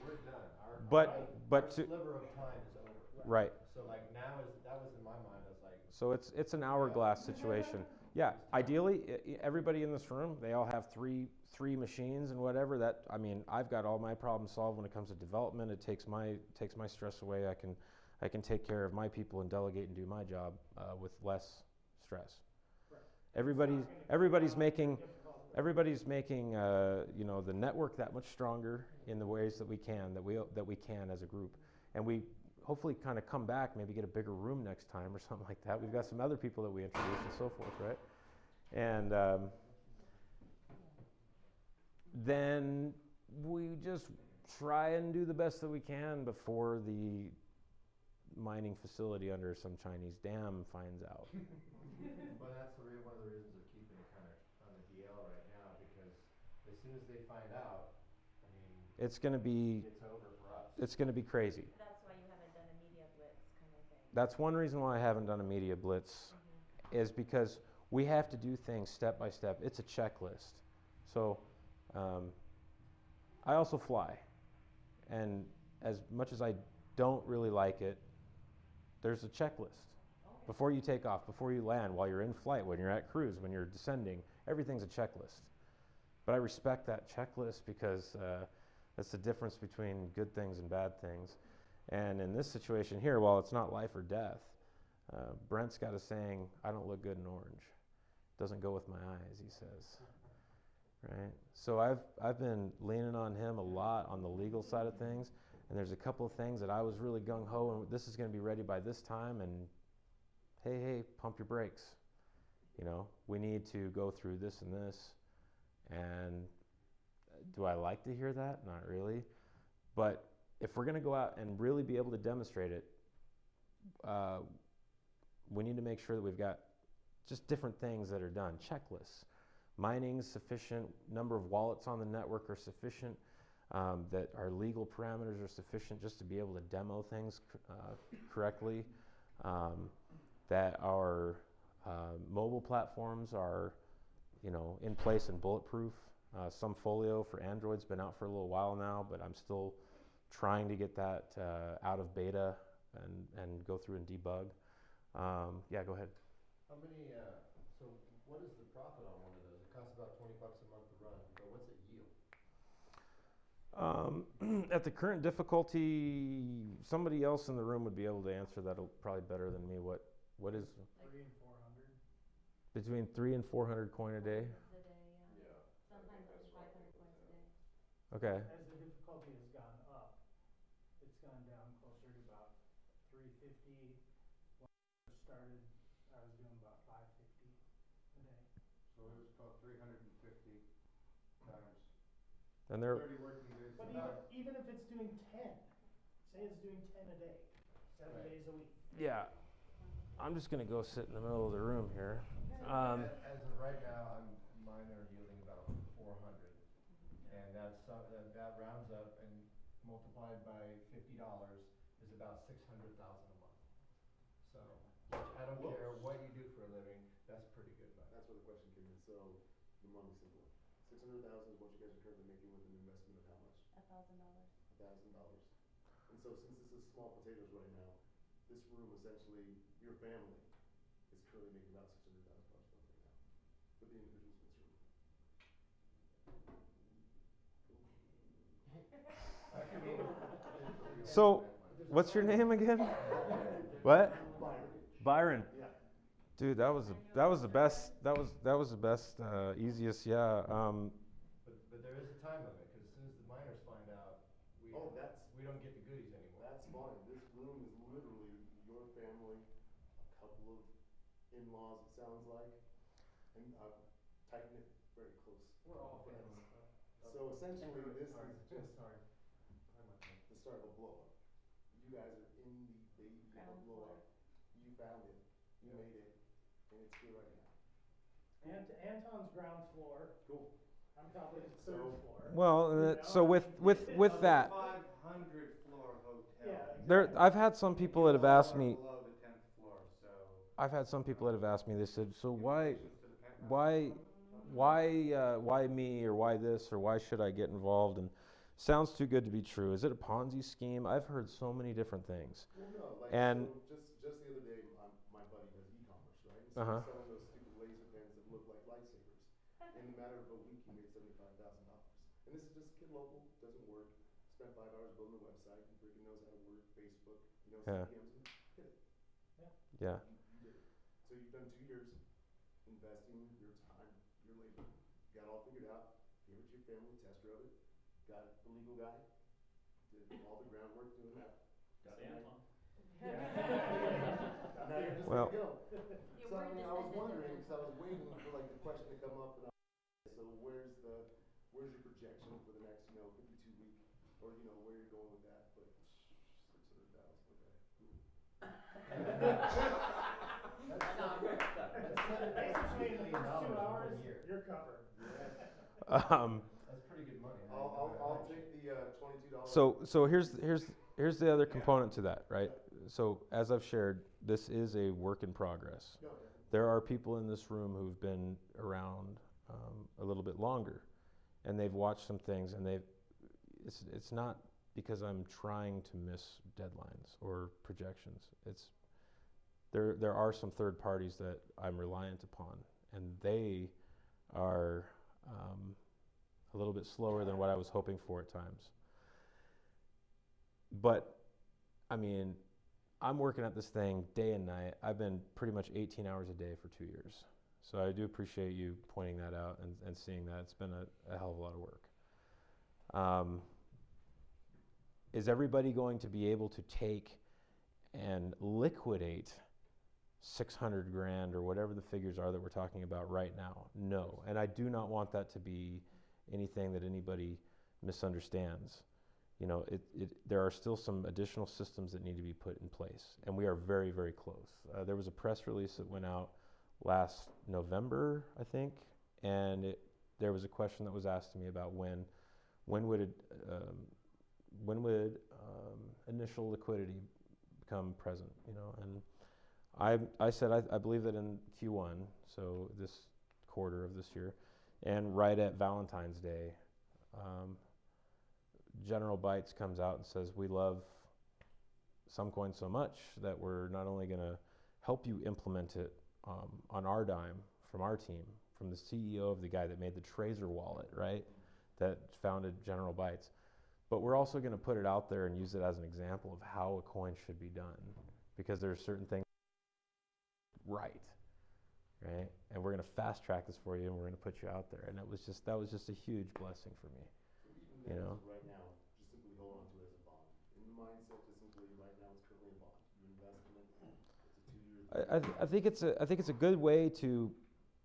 we're done. But our sliver of time is over. Right. So like now that was in my mind. I was like. So it's an hourglass situation. Yeah. Ideally, everybody in this room, they all have three machines and whatever. That, I mean, I've got all my problems solved when it comes to development. It takes my stress away. I can take care of my people and delegate and do my job with less stress. Right. Everybody's making the network that much stronger in the ways that we can as a group, and we hopefully kind of come back, maybe get a bigger room next time or something like that. We've got some other people that we introduce and so forth, right? And then we just try and do the best that we can before the mining facility under some Chinese dam finds out. Well, that's one of the reasons they're keeping it kind of on the DL right now, because as soon as they find out, I mean, it's over for us. It's going to be crazy. That's why you haven't done a media blitz kind of thing. That's one reason why I haven't done a media blitz, is because we have to do things step by step. It's a checklist. So I also fly, and as much as I don't really like it, there's a checklist. Before you take off, before you land, while you're in flight, when you're at cruise, when you're descending, everything's a checklist. But I respect that checklist because that's the difference between good things and bad things. And in this situation here, while it's not life or death, Brent's got a saying, "I don't look good in orange. Doesn't go with my eyes," he says. Right? So I've been leaning on him a lot on the legal side of things, and there's a couple of things that I was really gung-ho, and this is going to be ready by this time, and hey, pump your brakes. We need to go through this and this. And do I like to hear that? Not really. But if we're going to go out and really be able to demonstrate it, we need to make sure that we've got just different things that are done. Checklists. Mining's sufficient, number of wallets on the network are sufficient, that our legal parameters are sufficient just to be able to demo things correctly, that our mobile platforms are in place and bulletproof. Some Folio for Android's been out for a little while now, but I'm still trying to get that out of beta and go through and debug. Yeah, go ahead. How many, so what is the profit on one of those? It costs about $20 a month to run, but what's it yield? At the current difficulty, somebody else in the room would be able to answer that probably better than me. What is 3 and 400. between 300 and 400 coin a day? A day, yeah. Sometimes up to 500 coins a day. Okay. As the difficulty has gone up, it's gone down closer to about 350. When I started, I was doing about 550 a day. So it was about 350 times And they're 30 working days. But even if it's doing 10, say it's doing 10 a day, 7 Right. days a week. yeah. I'm just gonna go sit in the middle of the room here. As of right now, mine are yielding about 400, and that rounds up and multiplied by $50 is about 600,000 a month. So, I don't care what you do for a living, that's pretty good money. That's where the question came in, so the money's simple. 600,000 is what you guys are currently making with an investment of how much? $1,000. $1,000. And so since this is small potatoes right now, this room essentially, your family is currently making about $600,000 a month right now with the individuals in this room. So, what's your name again? What? Byron. Yeah. Dude, that was the best. That was the best, easiest. Yeah. But there is a time limit, because as soon as the miners find out, we don't get the goodies anymore. That's fine. This room is literally your family, a couple of in-laws, it sounds like, and tight-knit, very close. We're all friends. family. So essentially, this is Sorry. just the start of a blow-up. You guys are in the baby of a Ground blow-up. You found it, you made it, and it's here right now. And Anton's ground floor. Cool. I'm probably his third floor. Well, you know? so with that, 500 floor hotel. Yeah, there I've had some people that have asked me. Below the 10th floor, so. I've had some people that have asked me. They said, so why me, or why this, or why should I get involved? And sounds too good to be true. Is it a Ponzi scheme? I've heard so many different things. Well, no, like, And so just the other day, my buddy does e-commerce, right? So Uh-huh. he's selling those stupid laser pens that look like lightsabers. In the matter of a week, he made $75,000. And this is just a kid local, doesn't work, spent 5 hours building a website, he freaking knows how to work Facebook, he knows Yeah. CPMs, and hit it. yeah, You did it. So you've done 2 years investing your time, your labor, got it all figured out, gave it to your family, test drove it, got the legal guy, did all the groundwork doing that. Got So Anton. now you're just Well- gonna go. So I mean, I was wondering, because I was waiting for like the question to come up, and so where's your projection for the next, 52 week, or where you're going with that? But 600,000, okay. That's Basically, in the next 2 hours, a year. you're covered. That's pretty good money. I'll take the $22. So here's the other component to that, right? So as I've shared, this is a work in progress. No, There are people in this room who've been around a little bit longer, and they've watched some things, and it's not because I'm trying to miss deadlines or projections. There are some third parties that I'm reliant upon, and they are a little bit slower than what I was hoping for at times. But I mean, I'm working at this thing day and night. I've been pretty much 18 hours a day for 2 years. So I do appreciate you pointing that out and seeing that. It's been a hell of a lot of work. Is everybody going to be able to take and liquidate 600 grand or whatever the figures are that we're talking about right now? No. And I do not want that to be anything that anybody misunderstands. There are still some additional systems that need to be put in place, and we are very, very close. There was a press release that went out last November, I think, and there was a question that was asked to me about when would initial liquidity become present, and I said I believe that in Q1, so this quarter of this year, and right at Valentine's Day, General Bytes comes out and says, we love Sumcoin so much that we're not only going to help you implement it on our dime from our team, from the CEO of the guy that made the Trezor wallet, right, that founded General Bytes, but we're also going to put it out there and use it as an example of how a coin should be done, because there are certain things right, and we're going to fast track this for you, and we're going to put you out there, and that was just a huge blessing for me. Even the You know. answer right now, just simply hold on to it as a bond. In the mindset, just simply right now, it's currently a bond. You invest in it, it's a 2-year. I think it's a good way to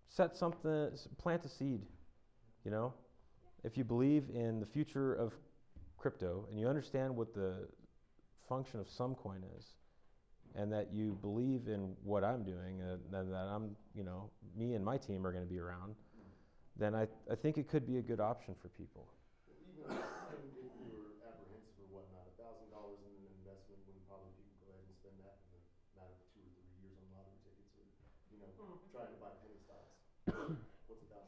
set something, plant a seed. You know, if you believe in the future of crypto and you understand what the function of some coin is, and that you believe in what I'm doing, and that I'm, you know, me and my team are going to be around, then I think it could be a good option for people. Even if we were apprehensive or whatnot, $1,000 in an investment when probably people go ahead and spend that in a matter of 2 or 3 years on lottery tickets or, you know, trying to buy penny stocks. What's $1,000?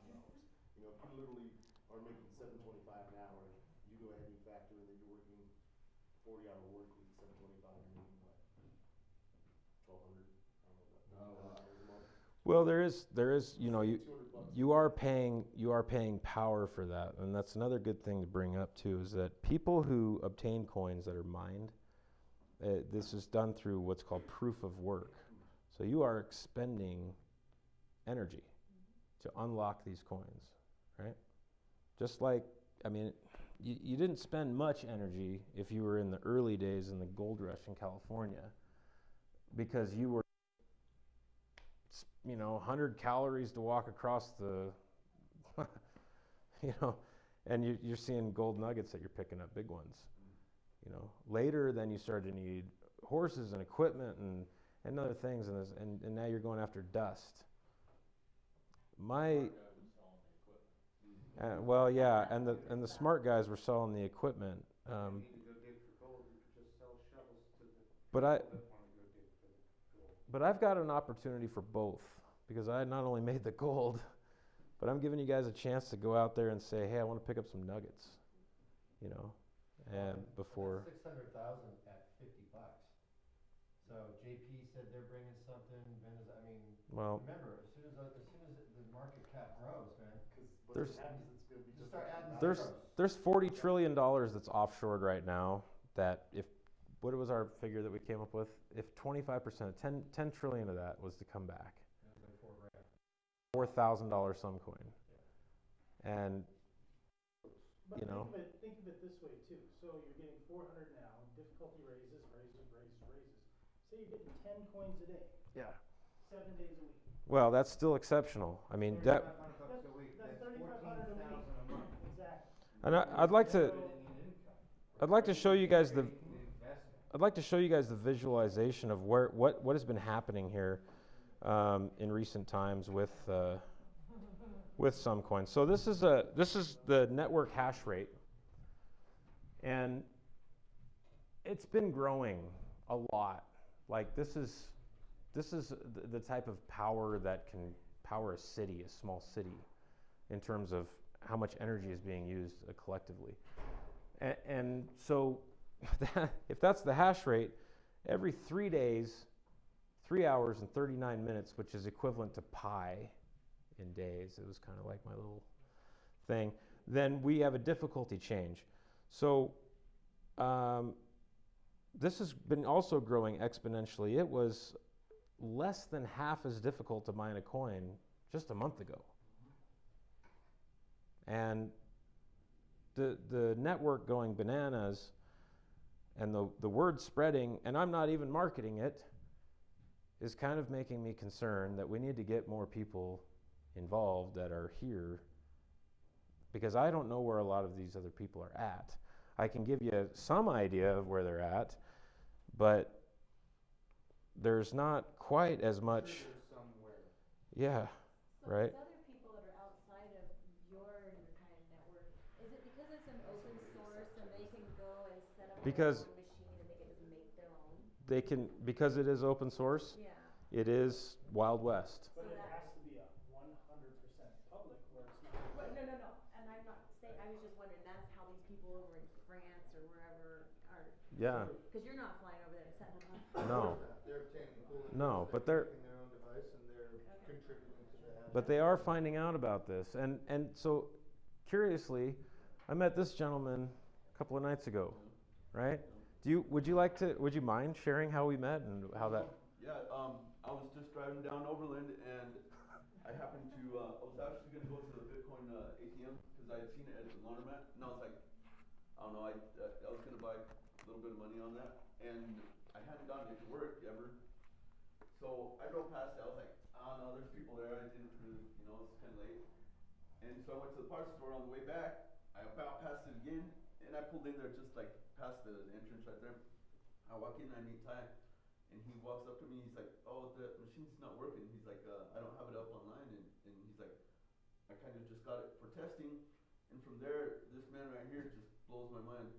You know, if you literally are making $7.25 an hour, you go ahead and you factor in that you're working 40-hour work week, $7.25, you're making what? 1,200? I don't know what. $1,200 a month. Well, there is, you know, you are paying power for that, and that's another good thing to bring up too, is that people who obtain coins that are mined, this is done through what's called proof of work. So you are expending energy to unlock these coins, right? Just like, I mean, you didn't spend much energy if you were in the early days in the gold rush in California, because you were, you know, 100 calories to walk across the, you know, and you're seeing gold nuggets that you're picking up, big ones. You know, later then you started to need horses and equipment and other things, and now you're going after dust. Well, yeah, and the smart guys were selling the equipment. You need to go dig for gold, you could just sell shovels to the But people that want to go dig for the gold. But I've got an opportunity for both, because I not only made the gold, but I'm giving you guys a chance to go out there and say, hey, I want to pick up some nuggets, you know, and before. 600,000 at $50. So JP said they're bringing something. I mean, Well, remember, as soon as the market cap grows, man, there's just start adding there's zeros. there's $40 trillion that's offshored right now. That if what was our figure that we came up with? If 25%, 10 trillion of that was to come back. $4,000 some coin. And But you know, think of it this way too. So you're getting 400 now, difficulty raises. Say you're getting 10 coins a day. Yeah. 7 days a week. Well, that's still exceptional. I mean, That's $3,500 a week. that's That's 3,500 a week. $14,000 a month. Exactly. and I'd like to show you guys the visualization of what has been happening here in recent times with some coins. So this is the network hash rate, and it's been growing a lot. Like this is the type of power that can power a city, a small city, in terms of how much energy is being used collectively. And so if that's the hash rate, every 3 days, 3 hours and 39 minutes, which is equivalent to pi in days, it was kind of like my little thing, then we have a difficulty change. So this has been also growing exponentially. It was less than half as difficult to mine a coin just a month ago. And the network going bananas and the word spreading, and I'm not even marketing it, is kind of making me concerned that we need to get more people involved that are here, because I don't know where a lot of these other people are at. I can give you some idea of where they're at, but there's not quite as much. Somewhere. Yeah, So right. these other people that are outside of your kind of network, is it because it's an open source and they can go and set up Because their own machine and they can just make their own? they can, because it is open source, Yeah. it is Wild West. But it has to be a 100% public where it's not. Well, no. And I'm not saying, I was just wondering, that's how these people over in France or wherever are. Yeah. Because you're not flying over there and setting them up. No. They're obtaining cool No, but they're in their own device and they're contributing to that. But they are finding out about this. And so, curiously, I met this gentleman a couple of nights ago, right? Would you mind sharing how we met and how that? Yeah, I was just driving down Overland and I happened to, I was actually going to go to the Bitcoin ATM because I had seen it at the laundromat and I was like, I don't know, I was gonna buy a little bit of money on that, and I hadn't gotten it to work ever. So I drove past it, I was like, oh no, there's people there, I didn't really, it's kinda late. And so I went to the parts store on the way back, I about passed it again, and I pulled in there just like past the entrance right there. I walk in, I meet Ty, and he walks up to me, he's like, oh, the machine's not working. He's like, I don't have it up online, and he's like, I kinda just got it for testing, and from there, this man right here just blows my mind.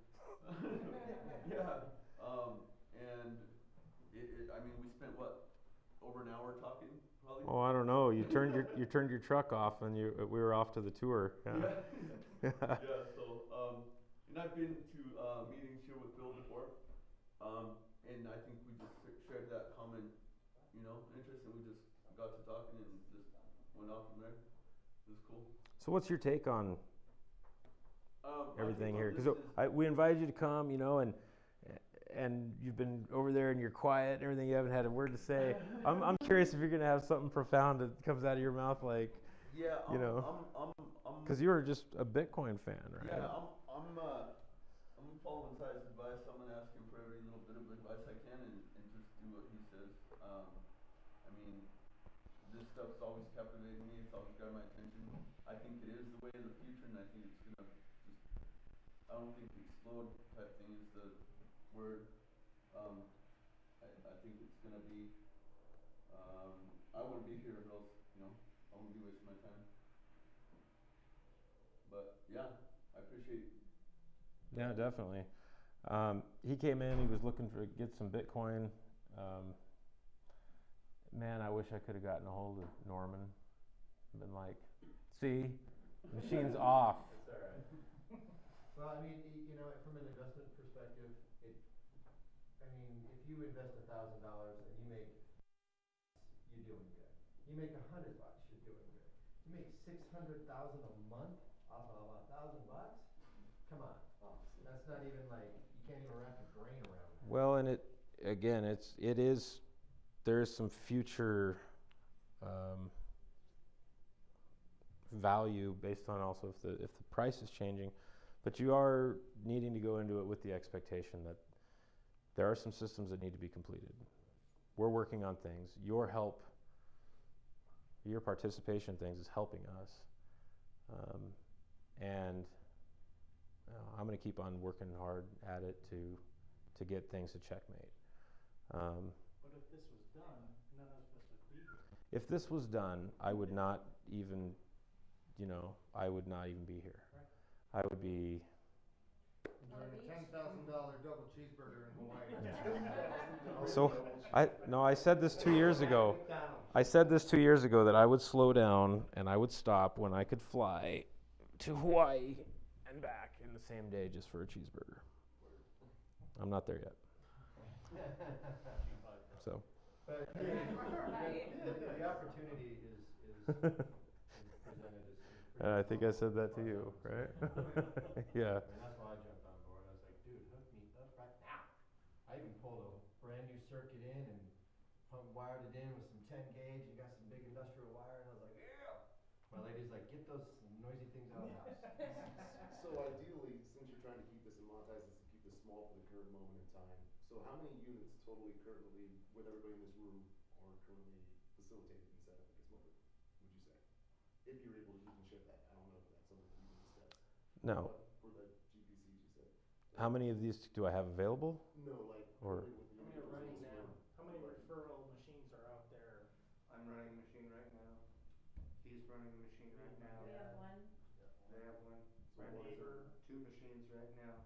Yeah, and I mean, we spent what, over an hour talking, probably? Oh, I don't know. You turned your truck off, and we were off to the tour. Yeah. Yeah. So, and I've been to meetings here with Bill before, and I think we just shared that common, interest, and we just got to talking and just went off from there. It was cool. So, what's your take on everything here? Because is we invited you to come, and you've been over there and you're quiet and everything. You haven't had a word to say. I'm curious if you're gonna have something profound that comes out of your mouth, like, yeah, because you were just a Bitcoin fan, right? Yeah, I'm following Ty's advice. I'm gonna ask him for every little bit of advice I can, and just do what he says. I mean, this stuff's always captivated me. It's always got my attention. I think it is the way of the future, and I think it's gonna just, I don't think explode type thing is the word. I think it's gonna be, I wouldn't be here or else, I wouldn't be wasting my time. But yeah, I appreciate. Yeah, definitely. He came in. He was looking to get some Bitcoin. Man, I wish I could have gotten a hold of Norman. Been like, see, machine's off. It's all right. Well, I mean, from an investment perspective, if you invest $1,000 and you make, you're doing good. You make $100, you're doing good. You make $600,000 a month off of $1,000. Come on, that's not even like, you can't even wrap your brain around that. Well, and there's some future value based on also if the price is changing, but you are needing to go into it with the expectation that there are some systems that need to be completed. We're working on things. Your help, your participation in things is helping us, and I'm going to keep on working hard at it to get things to checkmate. But if this was done, none of us would be here. If this was done, I would not even, be here. Right. I would be. Enjoying a $10,000 double cheeseburger in Hawaii. So I said this 2 years ago. I said this 2 years ago that I would slow down and I would stop when I could fly to Hawaii and back in the same day just for a cheeseburger. I'm not there yet. So. But the opportunity is presented as. I think I said that to you, right? Yeah. And that's why I jumped on board. I was like, dude, hook me up right now. I even pulled a brand new circuit in and wired it in with some 10 gauge and got some big industrial wire, and I was like, yeah. My lady's like, get those noisy things out of the house. So ideally, since you're trying to keep this and monetize this and keep this small for the current moment in time, so how many units totally currently, with everybody in this room, are currently facilitated and set up at this moment, would you say? If you're able to even share that, I don't know if that's something that you can discuss. No. But for the GPCs you said. How many of these do I have available? No, like Or currently with How many are running now? room. How many referral machines are out there? I'm running a machine right now. He's running a machine right now. We have one. They have one. So My what is neighbor. it? 2 machines right now.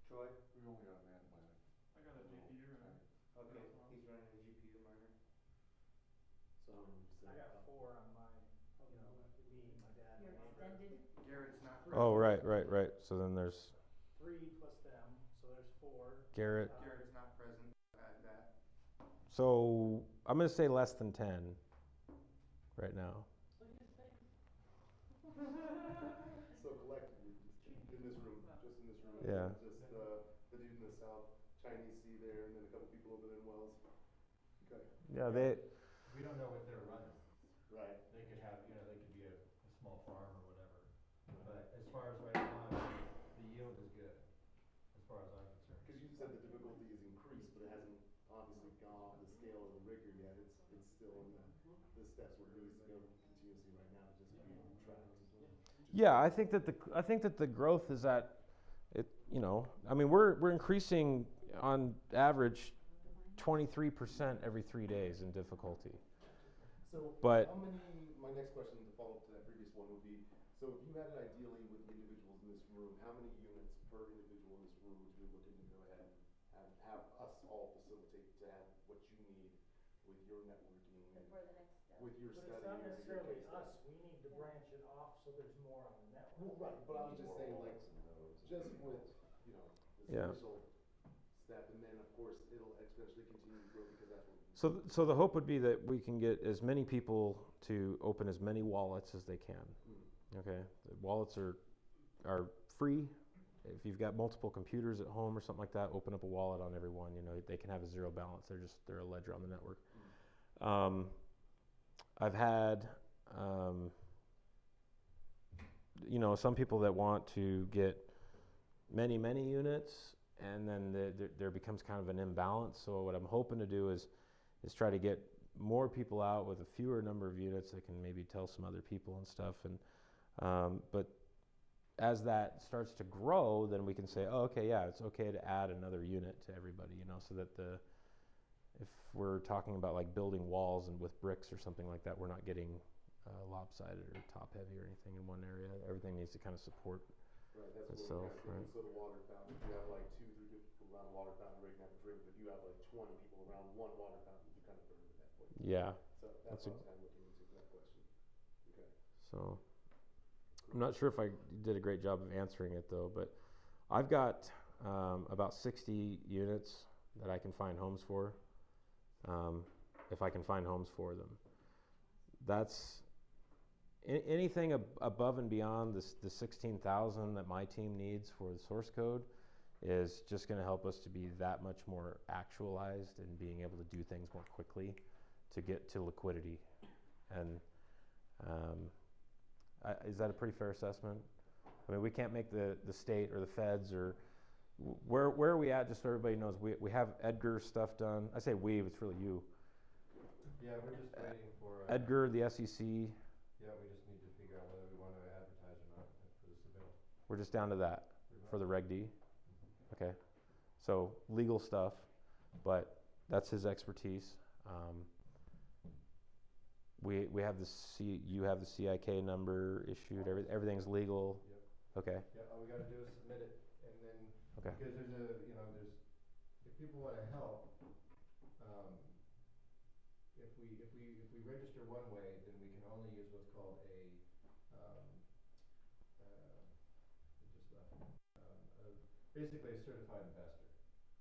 Troy? We only got man mining. I got a GPU running. Okay, he's running a GPU miner. So how many would you say? I got 4 on mine. Me, my dad, Your my neighbor. extended. Garrett's not. oh, right. So then there's 3 plus them, so there's 4. Garrett. Garrett's not present at that. So I'm gonna say less than 10 right now. So collectively, just in this room, Yeah. just the dude in the South Chinese Sea there, and then a couple people over there in Wells. Okay. Yeah, We don't know what they're running. Right. They could have, they could be a small farm or whatever. But as far as right now, the yield is good. still in the steps where it needs to go continuously right now to just be tracked as well. Yeah, I think that the growth is at it. You know, I mean, we're increasing on average 23% every 3 days in difficulty. So But how many, my next question to follow up to that previous one would be, so if you had it ideally with the individuals in this room, how many units per individual in this room would you be looking to go ahead and have us all facilitate to have what you need with your networking and For the next step. with your But it's study not or your necessarily case us, study? we need to branch it off so there's more on the network. Well, right, but I was just More saying, like, wallets and nodes and just everything with, else. you know, this Yeah. initial step, and then of course it'll exponentially continue to grow because that's what. so the hope would be that we can get as many people to open as many wallets as they can. Okay, the wallets are free. If you've got multiple computers at home or something like that, open up a wallet on every one. You know, they can have a zero balance. They're a ledger on the network. I've had you know, some people that want to get many units, and then there becomes kind of an imbalance. So what I'm hoping to do is try to get more people out with a fewer number of units that can maybe tell some other people and stuff. And but as that starts to grow, then we can say, oh, okay, yeah, it's okay to add another unit to everybody, you know, so that if we're talking about like building walls and with bricks or something like that, we're not getting lopsided or top heavy or anything in one area. Everything needs to kind of support Right, that's itself, what we're right? So the water fountain, if you have like 2-3 people around a water fountain, they can have a drink, but if you have like 20 people around one water fountain, you kind of burn at that point. Yeah. So that's what I was kind of looking into for that question. Okay. So I'm not sure if I did a great job of answering it though, but I've got about 60 units that I can find homes for, if I can find homes for them. That's anything above and beyond the 16,000 that my team needs for the source code is just going to help us to be that much more actualized and being able to do things more quickly to get to liquidity. And is that a pretty fair assessment? I mean, we can't make the state or the feds or where are we at, just so everybody knows. We have Edgar stuff done. I say we, it's really you. Yeah, we're just waiting for Edgar, the SEC. Yeah, we just need to figure out whether we want to advertise or not for the submittal. We're just down to that for the Reg D. Okay, so legal stuff, but that's his expertise. We have you have the CIK number issued. Everything's legal. Yep. Okay. Yeah, all we got to do is submit it, and then Okay. because there's if people want to help, if we register one way, then we can only use what's called basically a certified investor.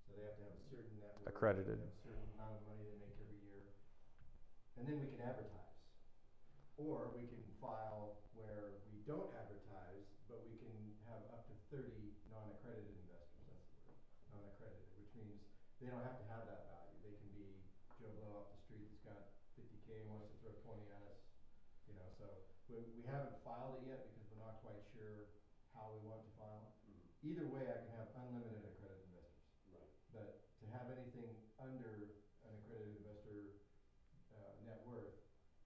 So they have to have a certain net worth, Accredited. have a certain amount of money they make every year, and then we can advertise. Or we can file where we don't advertise, but we can have up to 30 non-accredited investors. That's the word, non-accredited, which means they don't have to have that value. They can be Joe Blow off the street that's got 50K and wants to throw 20 at us. You know, so we haven't filed it yet because we're not quite sure how we want to file it. Either way, I can have unlimited accredited investors. Right. But to have anything under an accredited investor net worth,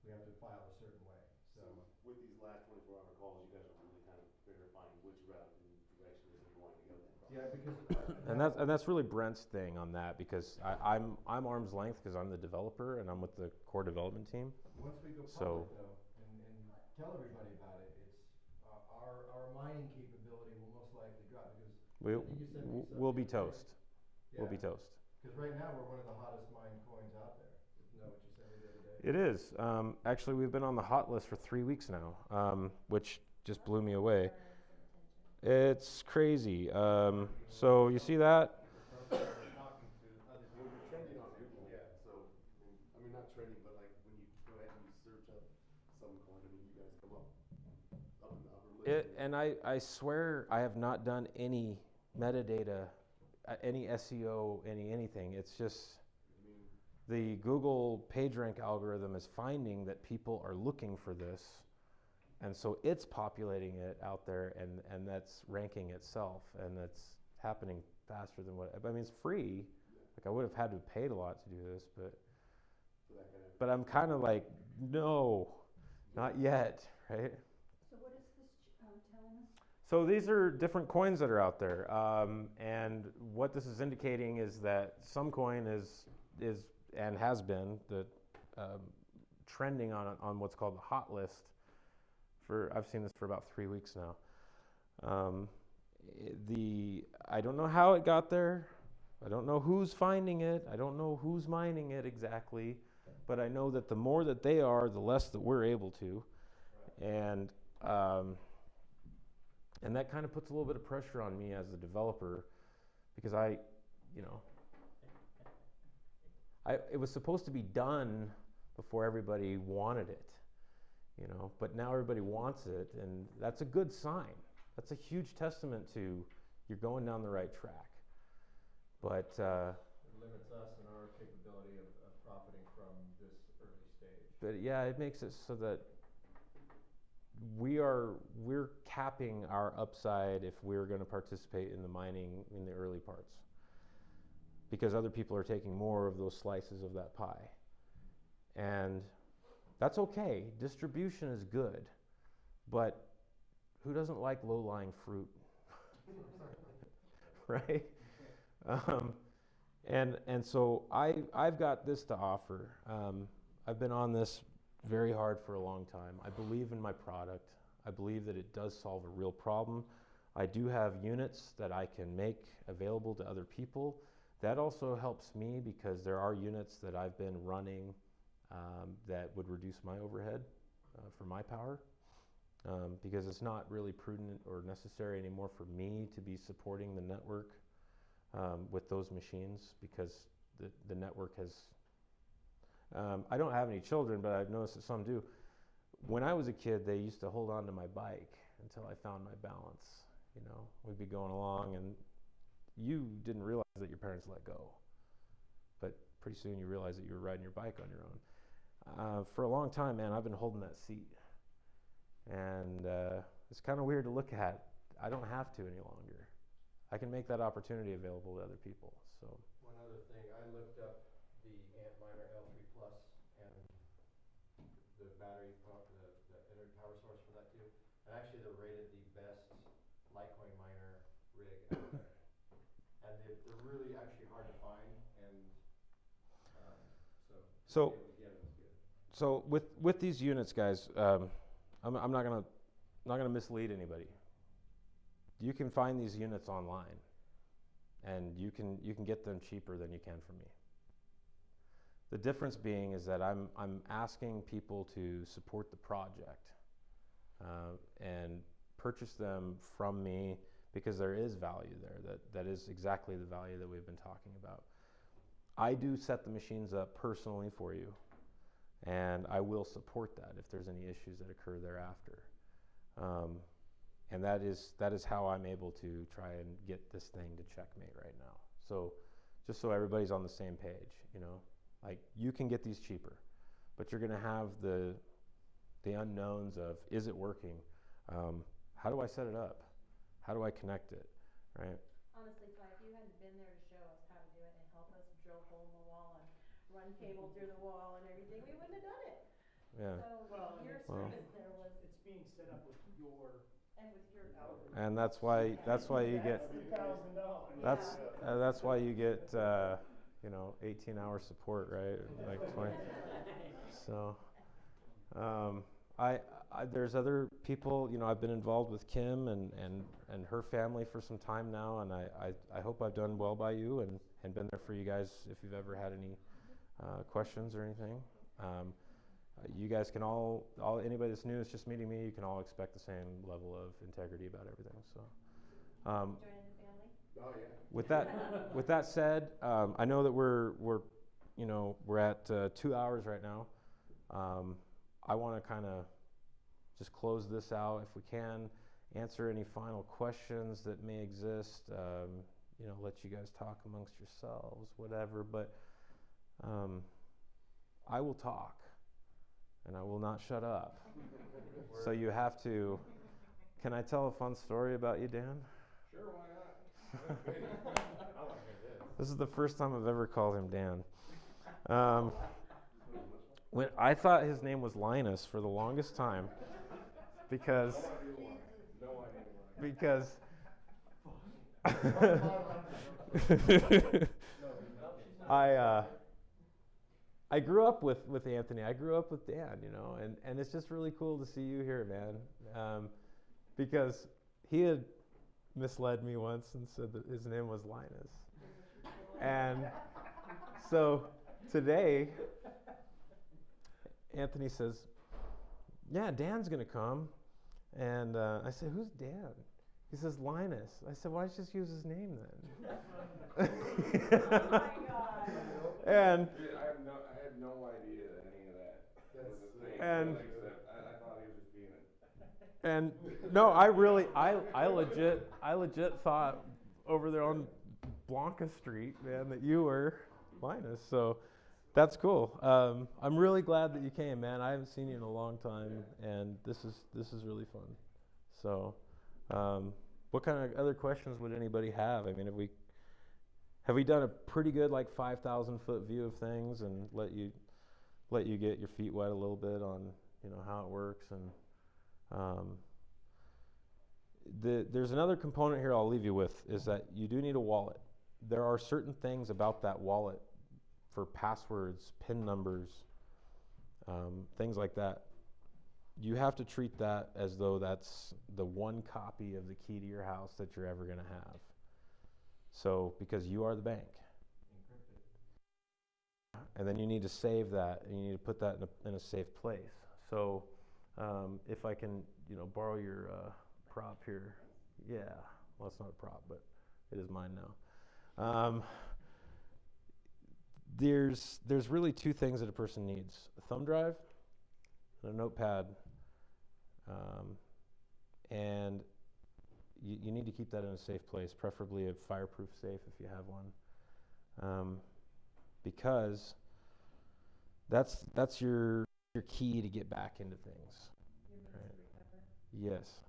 we have to file a certain way. So with these last 24-hour calls, you guys are really kind of verifying which route and direction is you want to go then. yeah, because And that's really Brent's thing on that, because I'm arm's length because I'm the developer and I'm with the core development team. once we go So- public though, and tell everybody about it, it's our mining capability will most likely drop because I think you sent me something We'll be the other day. toast. We'll be toast. Because right now we're one of the hottest mined coins out there. Isn't that what you said me the other day? It is. Actually, we've been on the hot list for 3 weeks now, which just blew me away. It's crazy. So you see that? Well, you're trending on Google, yeah. So, I mean, not trending, but like when you go ahead and you search up some coin, I mean, you guys come up in the upper list. And I swear I have not done any metadata, any SEO, anything. It's just the Google PageRank algorithm is finding that people are looking for this, and so it's populating it out there, and that's ranking itself, and that's happening faster than what. I mean, it's free. Like I would have had to have paid a lot to do this, but So that kind of but I'm kind of like, no, not yet, right? So what is this telling us? So these are different coins that are out there, and what this is indicating is that some coin is and has been trending on what's called the hot list. I've seen this for about 3 weeks now. I don't know how it got there. I don't know who's finding it. I don't know who's mining it exactly, but I know that the more that they are, the less that we're able to, and that kind of puts a little bit of pressure on me as the developer, because it was supposed to be done before everybody wanted it, but now everybody wants it, and that's a good sign. That's a huge testament to you're going down the right track. But it limits us and our capability of profiting from this early stage. But yeah, it makes it so that we're capping our upside if we're going to participate in the mining in the early parts, because other people are taking more of those slices of that pie, and that's okay. Distribution is good, but who doesn't like low-lying fruit? Right? And so I've got this to offer. I've been on this very hard for a long time. I believe in my product. I believe that it does solve a real problem. I do have units that I can make available to other people. That also helps me because there are units that I've been running that would reduce my overhead for my power, because it's not really prudent or necessary anymore for me to be supporting the network with those machines, because the network has I don't have any children, but I've noticed that some do. When I was a kid, they used to hold on to my bike until I found my balance. We'd be going along, and you didn't realize that your parents let go, but pretty soon you realize that you were riding your bike on your own. For a long time, man, I've been holding that seat, and it's kind of weird to look at. I don't have to any longer. I can make that opportunity available to other people. So one other thing, I looked up the Antminer L3 Plus and the battery, the energy power source for that too. And actually, they're rated the best Litecoin miner rig out there. And they're really actually hard to find, and so being able to get them is good. So with these units, guys, I'm not gonna mislead anybody. You can find these units online, and you can get them cheaper than you can from me. The difference being is that I'm asking people to support the project and purchase them from me, because there is value there. That is exactly the value that we've been talking about. I do set the machines up personally for you, and I will support that if there's any issues that occur thereafter. And that is how I'm able to try and get this thing to checkmate right now. So just so everybody's on the same page, like, you can get these cheaper, but you're gonna have the unknowns of, is it working? How do I set it up? How do I connect it, right? Honestly, Ty, if you hadn't been there to show us how to do it and help us drill hole in the wall and run cable through the wall and everything, we wouldn't have done it. Yeah. So your service there was, It's being set up with your and with your algorithm. And that's why you get $1,000. that's why you get 18-hour support, right? Like 20. So there's other people. I've been involved with Kim and her family for some time now, and I hope I've done well by you and been there for you guys if you've ever had any questions or anything. You guys can anybody that's new, it's just meeting me, you can all expect the same level of integrity about everything. So joining the family. Oh yeah. with that said, I know that we're at 2 hours right now. I want to kind of just close this out if we can, answer any final questions that may exist, let you guys talk amongst yourselves, whatever, but I will talk, and I will not shut up. So you have to, can I tell a fun story about you, Dan? Sure, why not? I want to hear this. This is the first time I've ever called him Dan. when I thought his name was Linus for the longest time because I grew up with Anthony. I grew up with Dan, you know, and it's just really cool to see you here, man. Because he had misled me once and said that his name was Linus. And so today, Anthony says, yeah, Dan's going to come. And I said, who's Dan? He says, Linus. I said, why don't you just use his name then? Oh my God. And Dude, I had no idea that any of that was a thing. And Like, I thought he was just being and no, I legit thought over there on Blanca Street, man, that you were Linus. So that's cool. I'm really glad that you came, man. I haven't seen you in a long time, and this is really fun. So, what kind of other questions would anybody have? I mean, have we done a pretty good like 5,000 foot view of things and let you get your feet wet a little bit on, you know, how it works? And there's another component here I'll leave you with, is that you do need a wallet. There are certain things about that wallet for passwords, PIN numbers, things like that. You have to treat that as though that's the one copy of the key to your house that you're ever going to have. So, because you are the bank. And then you need to save that, and you need to put that in a safe place. So, if I can, you know, borrow your prop here. Yeah, well, it's not a prop, but it is mine now. There's really two things that a person needs: a thumb drive and a notepad. And you need to keep that in a safe place, preferably a fireproof safe if you have one, because that's your key to get back into things. Right? Yes.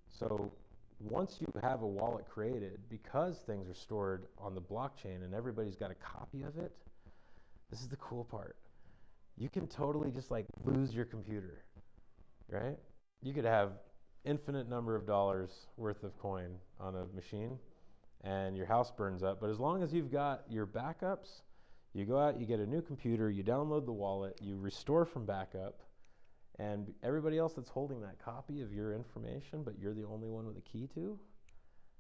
So once you have a wallet created, because things are stored on the blockchain and everybody's got a copy of it, this is the cool part. You can totally just like lose your computer, right? You could have infinite number of dollars worth of coin on a machine and your house burns up, but as long as you've got your backups, you go out, you get a new computer, you download the wallet, you restore from backup, and everybody else that's holding that copy of your information, but you're the only one with a key to,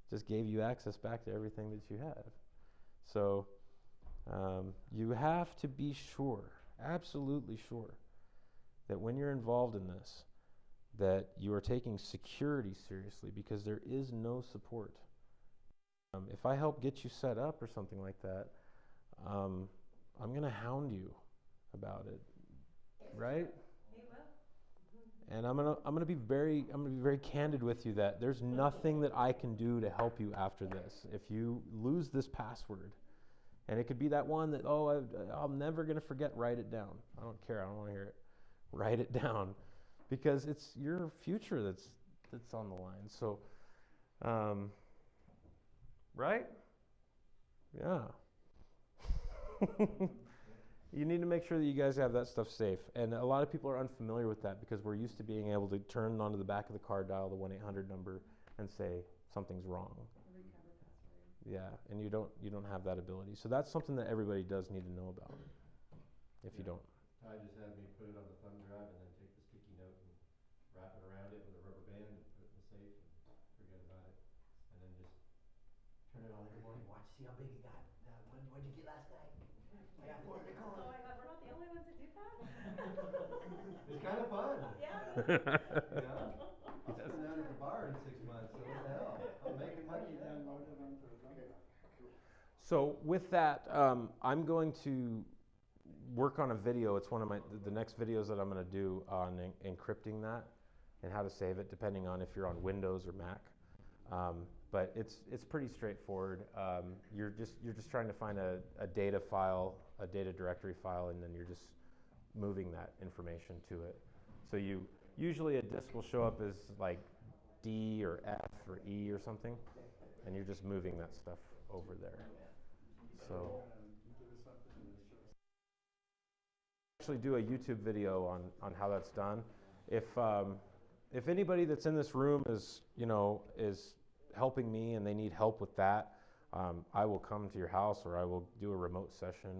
just gave you access back to everything that you had. So you have to be sure, absolutely sure, that when you're involved in this, that you are taking security seriously, because there is no support. If I help get you set up or something like that, I'm going to hound you about it, right? And I'm gonna be very candid with you that there's nothing that I can do to help you after this. If you lose this password, and it could be that one that, I'm never gonna forget, write it down. I don't care, I don't wanna hear it. Write it down, because it's your future that's on the line. So, right? Yeah. You need to make sure that you guys have that stuff safe. And a lot of people are unfamiliar with that, because we're used to being able to turn onto the back of the card, dial the 1-800 number, and say something's wrong. Yeah, and you don't have that ability. So that's something that everybody does need to know about, if you don't. I just had me put it on the thumb drive and then take the sticky note and wrap it around it with a rubber band and put it in the safe and forget about it. And then just turn it on every morning, watch, see how big it got. What'd you get last night? I got 400 coins. Oh my God, we're not the only ones that do that? It's kind of fun. Yeah. You know? It's been down at the bar in 6 months, so what the hell? I'm making money now. So with that, I'm going to work on a video. It's one of the next videos that I'm going to do on encrypting that and how to save it, depending on if you're on Windows or Mac. But it's pretty straightforward. You're just trying to find a data file, a data directory file, and then you're just moving that information to it. So usually a disk will show up as like D or F or E or something, and you're just moving that stuff over there. So actually do a YouTube video on how that's done. If anybody that's in this room is helping me and they need help with that, I will come to your house or I will do a remote session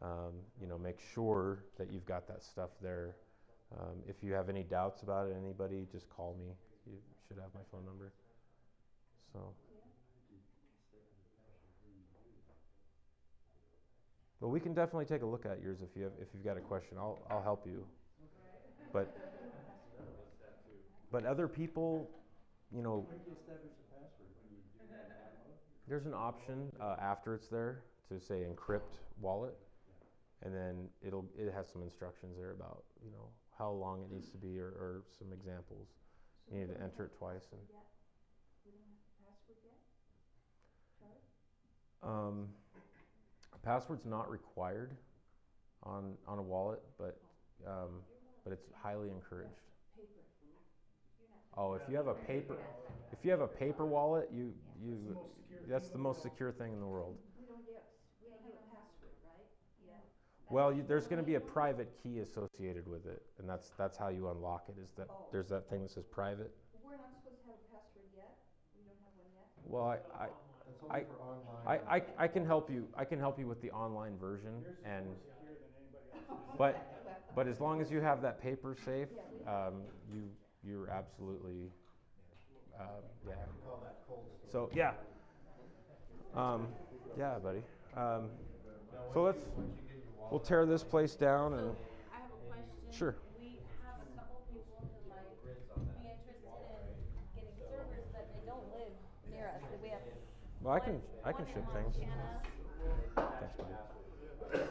and make sure that you've got that stuff there. If you have any doubts about it, anybody, just call me. You should have my phone number. So. But we can definitely take a look at yours if you've got a question. I'll help you. But other people, When do you establish a password? When you do that download? there's an option after it's there to say encrypt wallet, and then it has some instructions there about how long it needs to be or some examples. You need to enter it twice. And We don't have a password yet? Charlie? a password's not required on a wallet, but it's highly encouraged. Paper. Oh, if you have a paper wallet, that's the most secure thing in the world. We don't have a password, right? Yeah. Well, there's going to be a private key associated with it, and that's how you unlock it. Is that there's that thing that says private? We're not supposed to have a password yet? We don't have one yet? Well, That's only for online. I can help you. I can help you with the online version, and More secure than anybody else. but as long as you have that paper safe, you're absolutely yeah. We call that cold storage. So yeah, yeah, buddy. So we'll tear this place down and. I have a question. Sure. We have a couple people who might be interested in getting servers, but they don't live near us. We have Well, I can ship one in things. Montana. Thanks, buddy.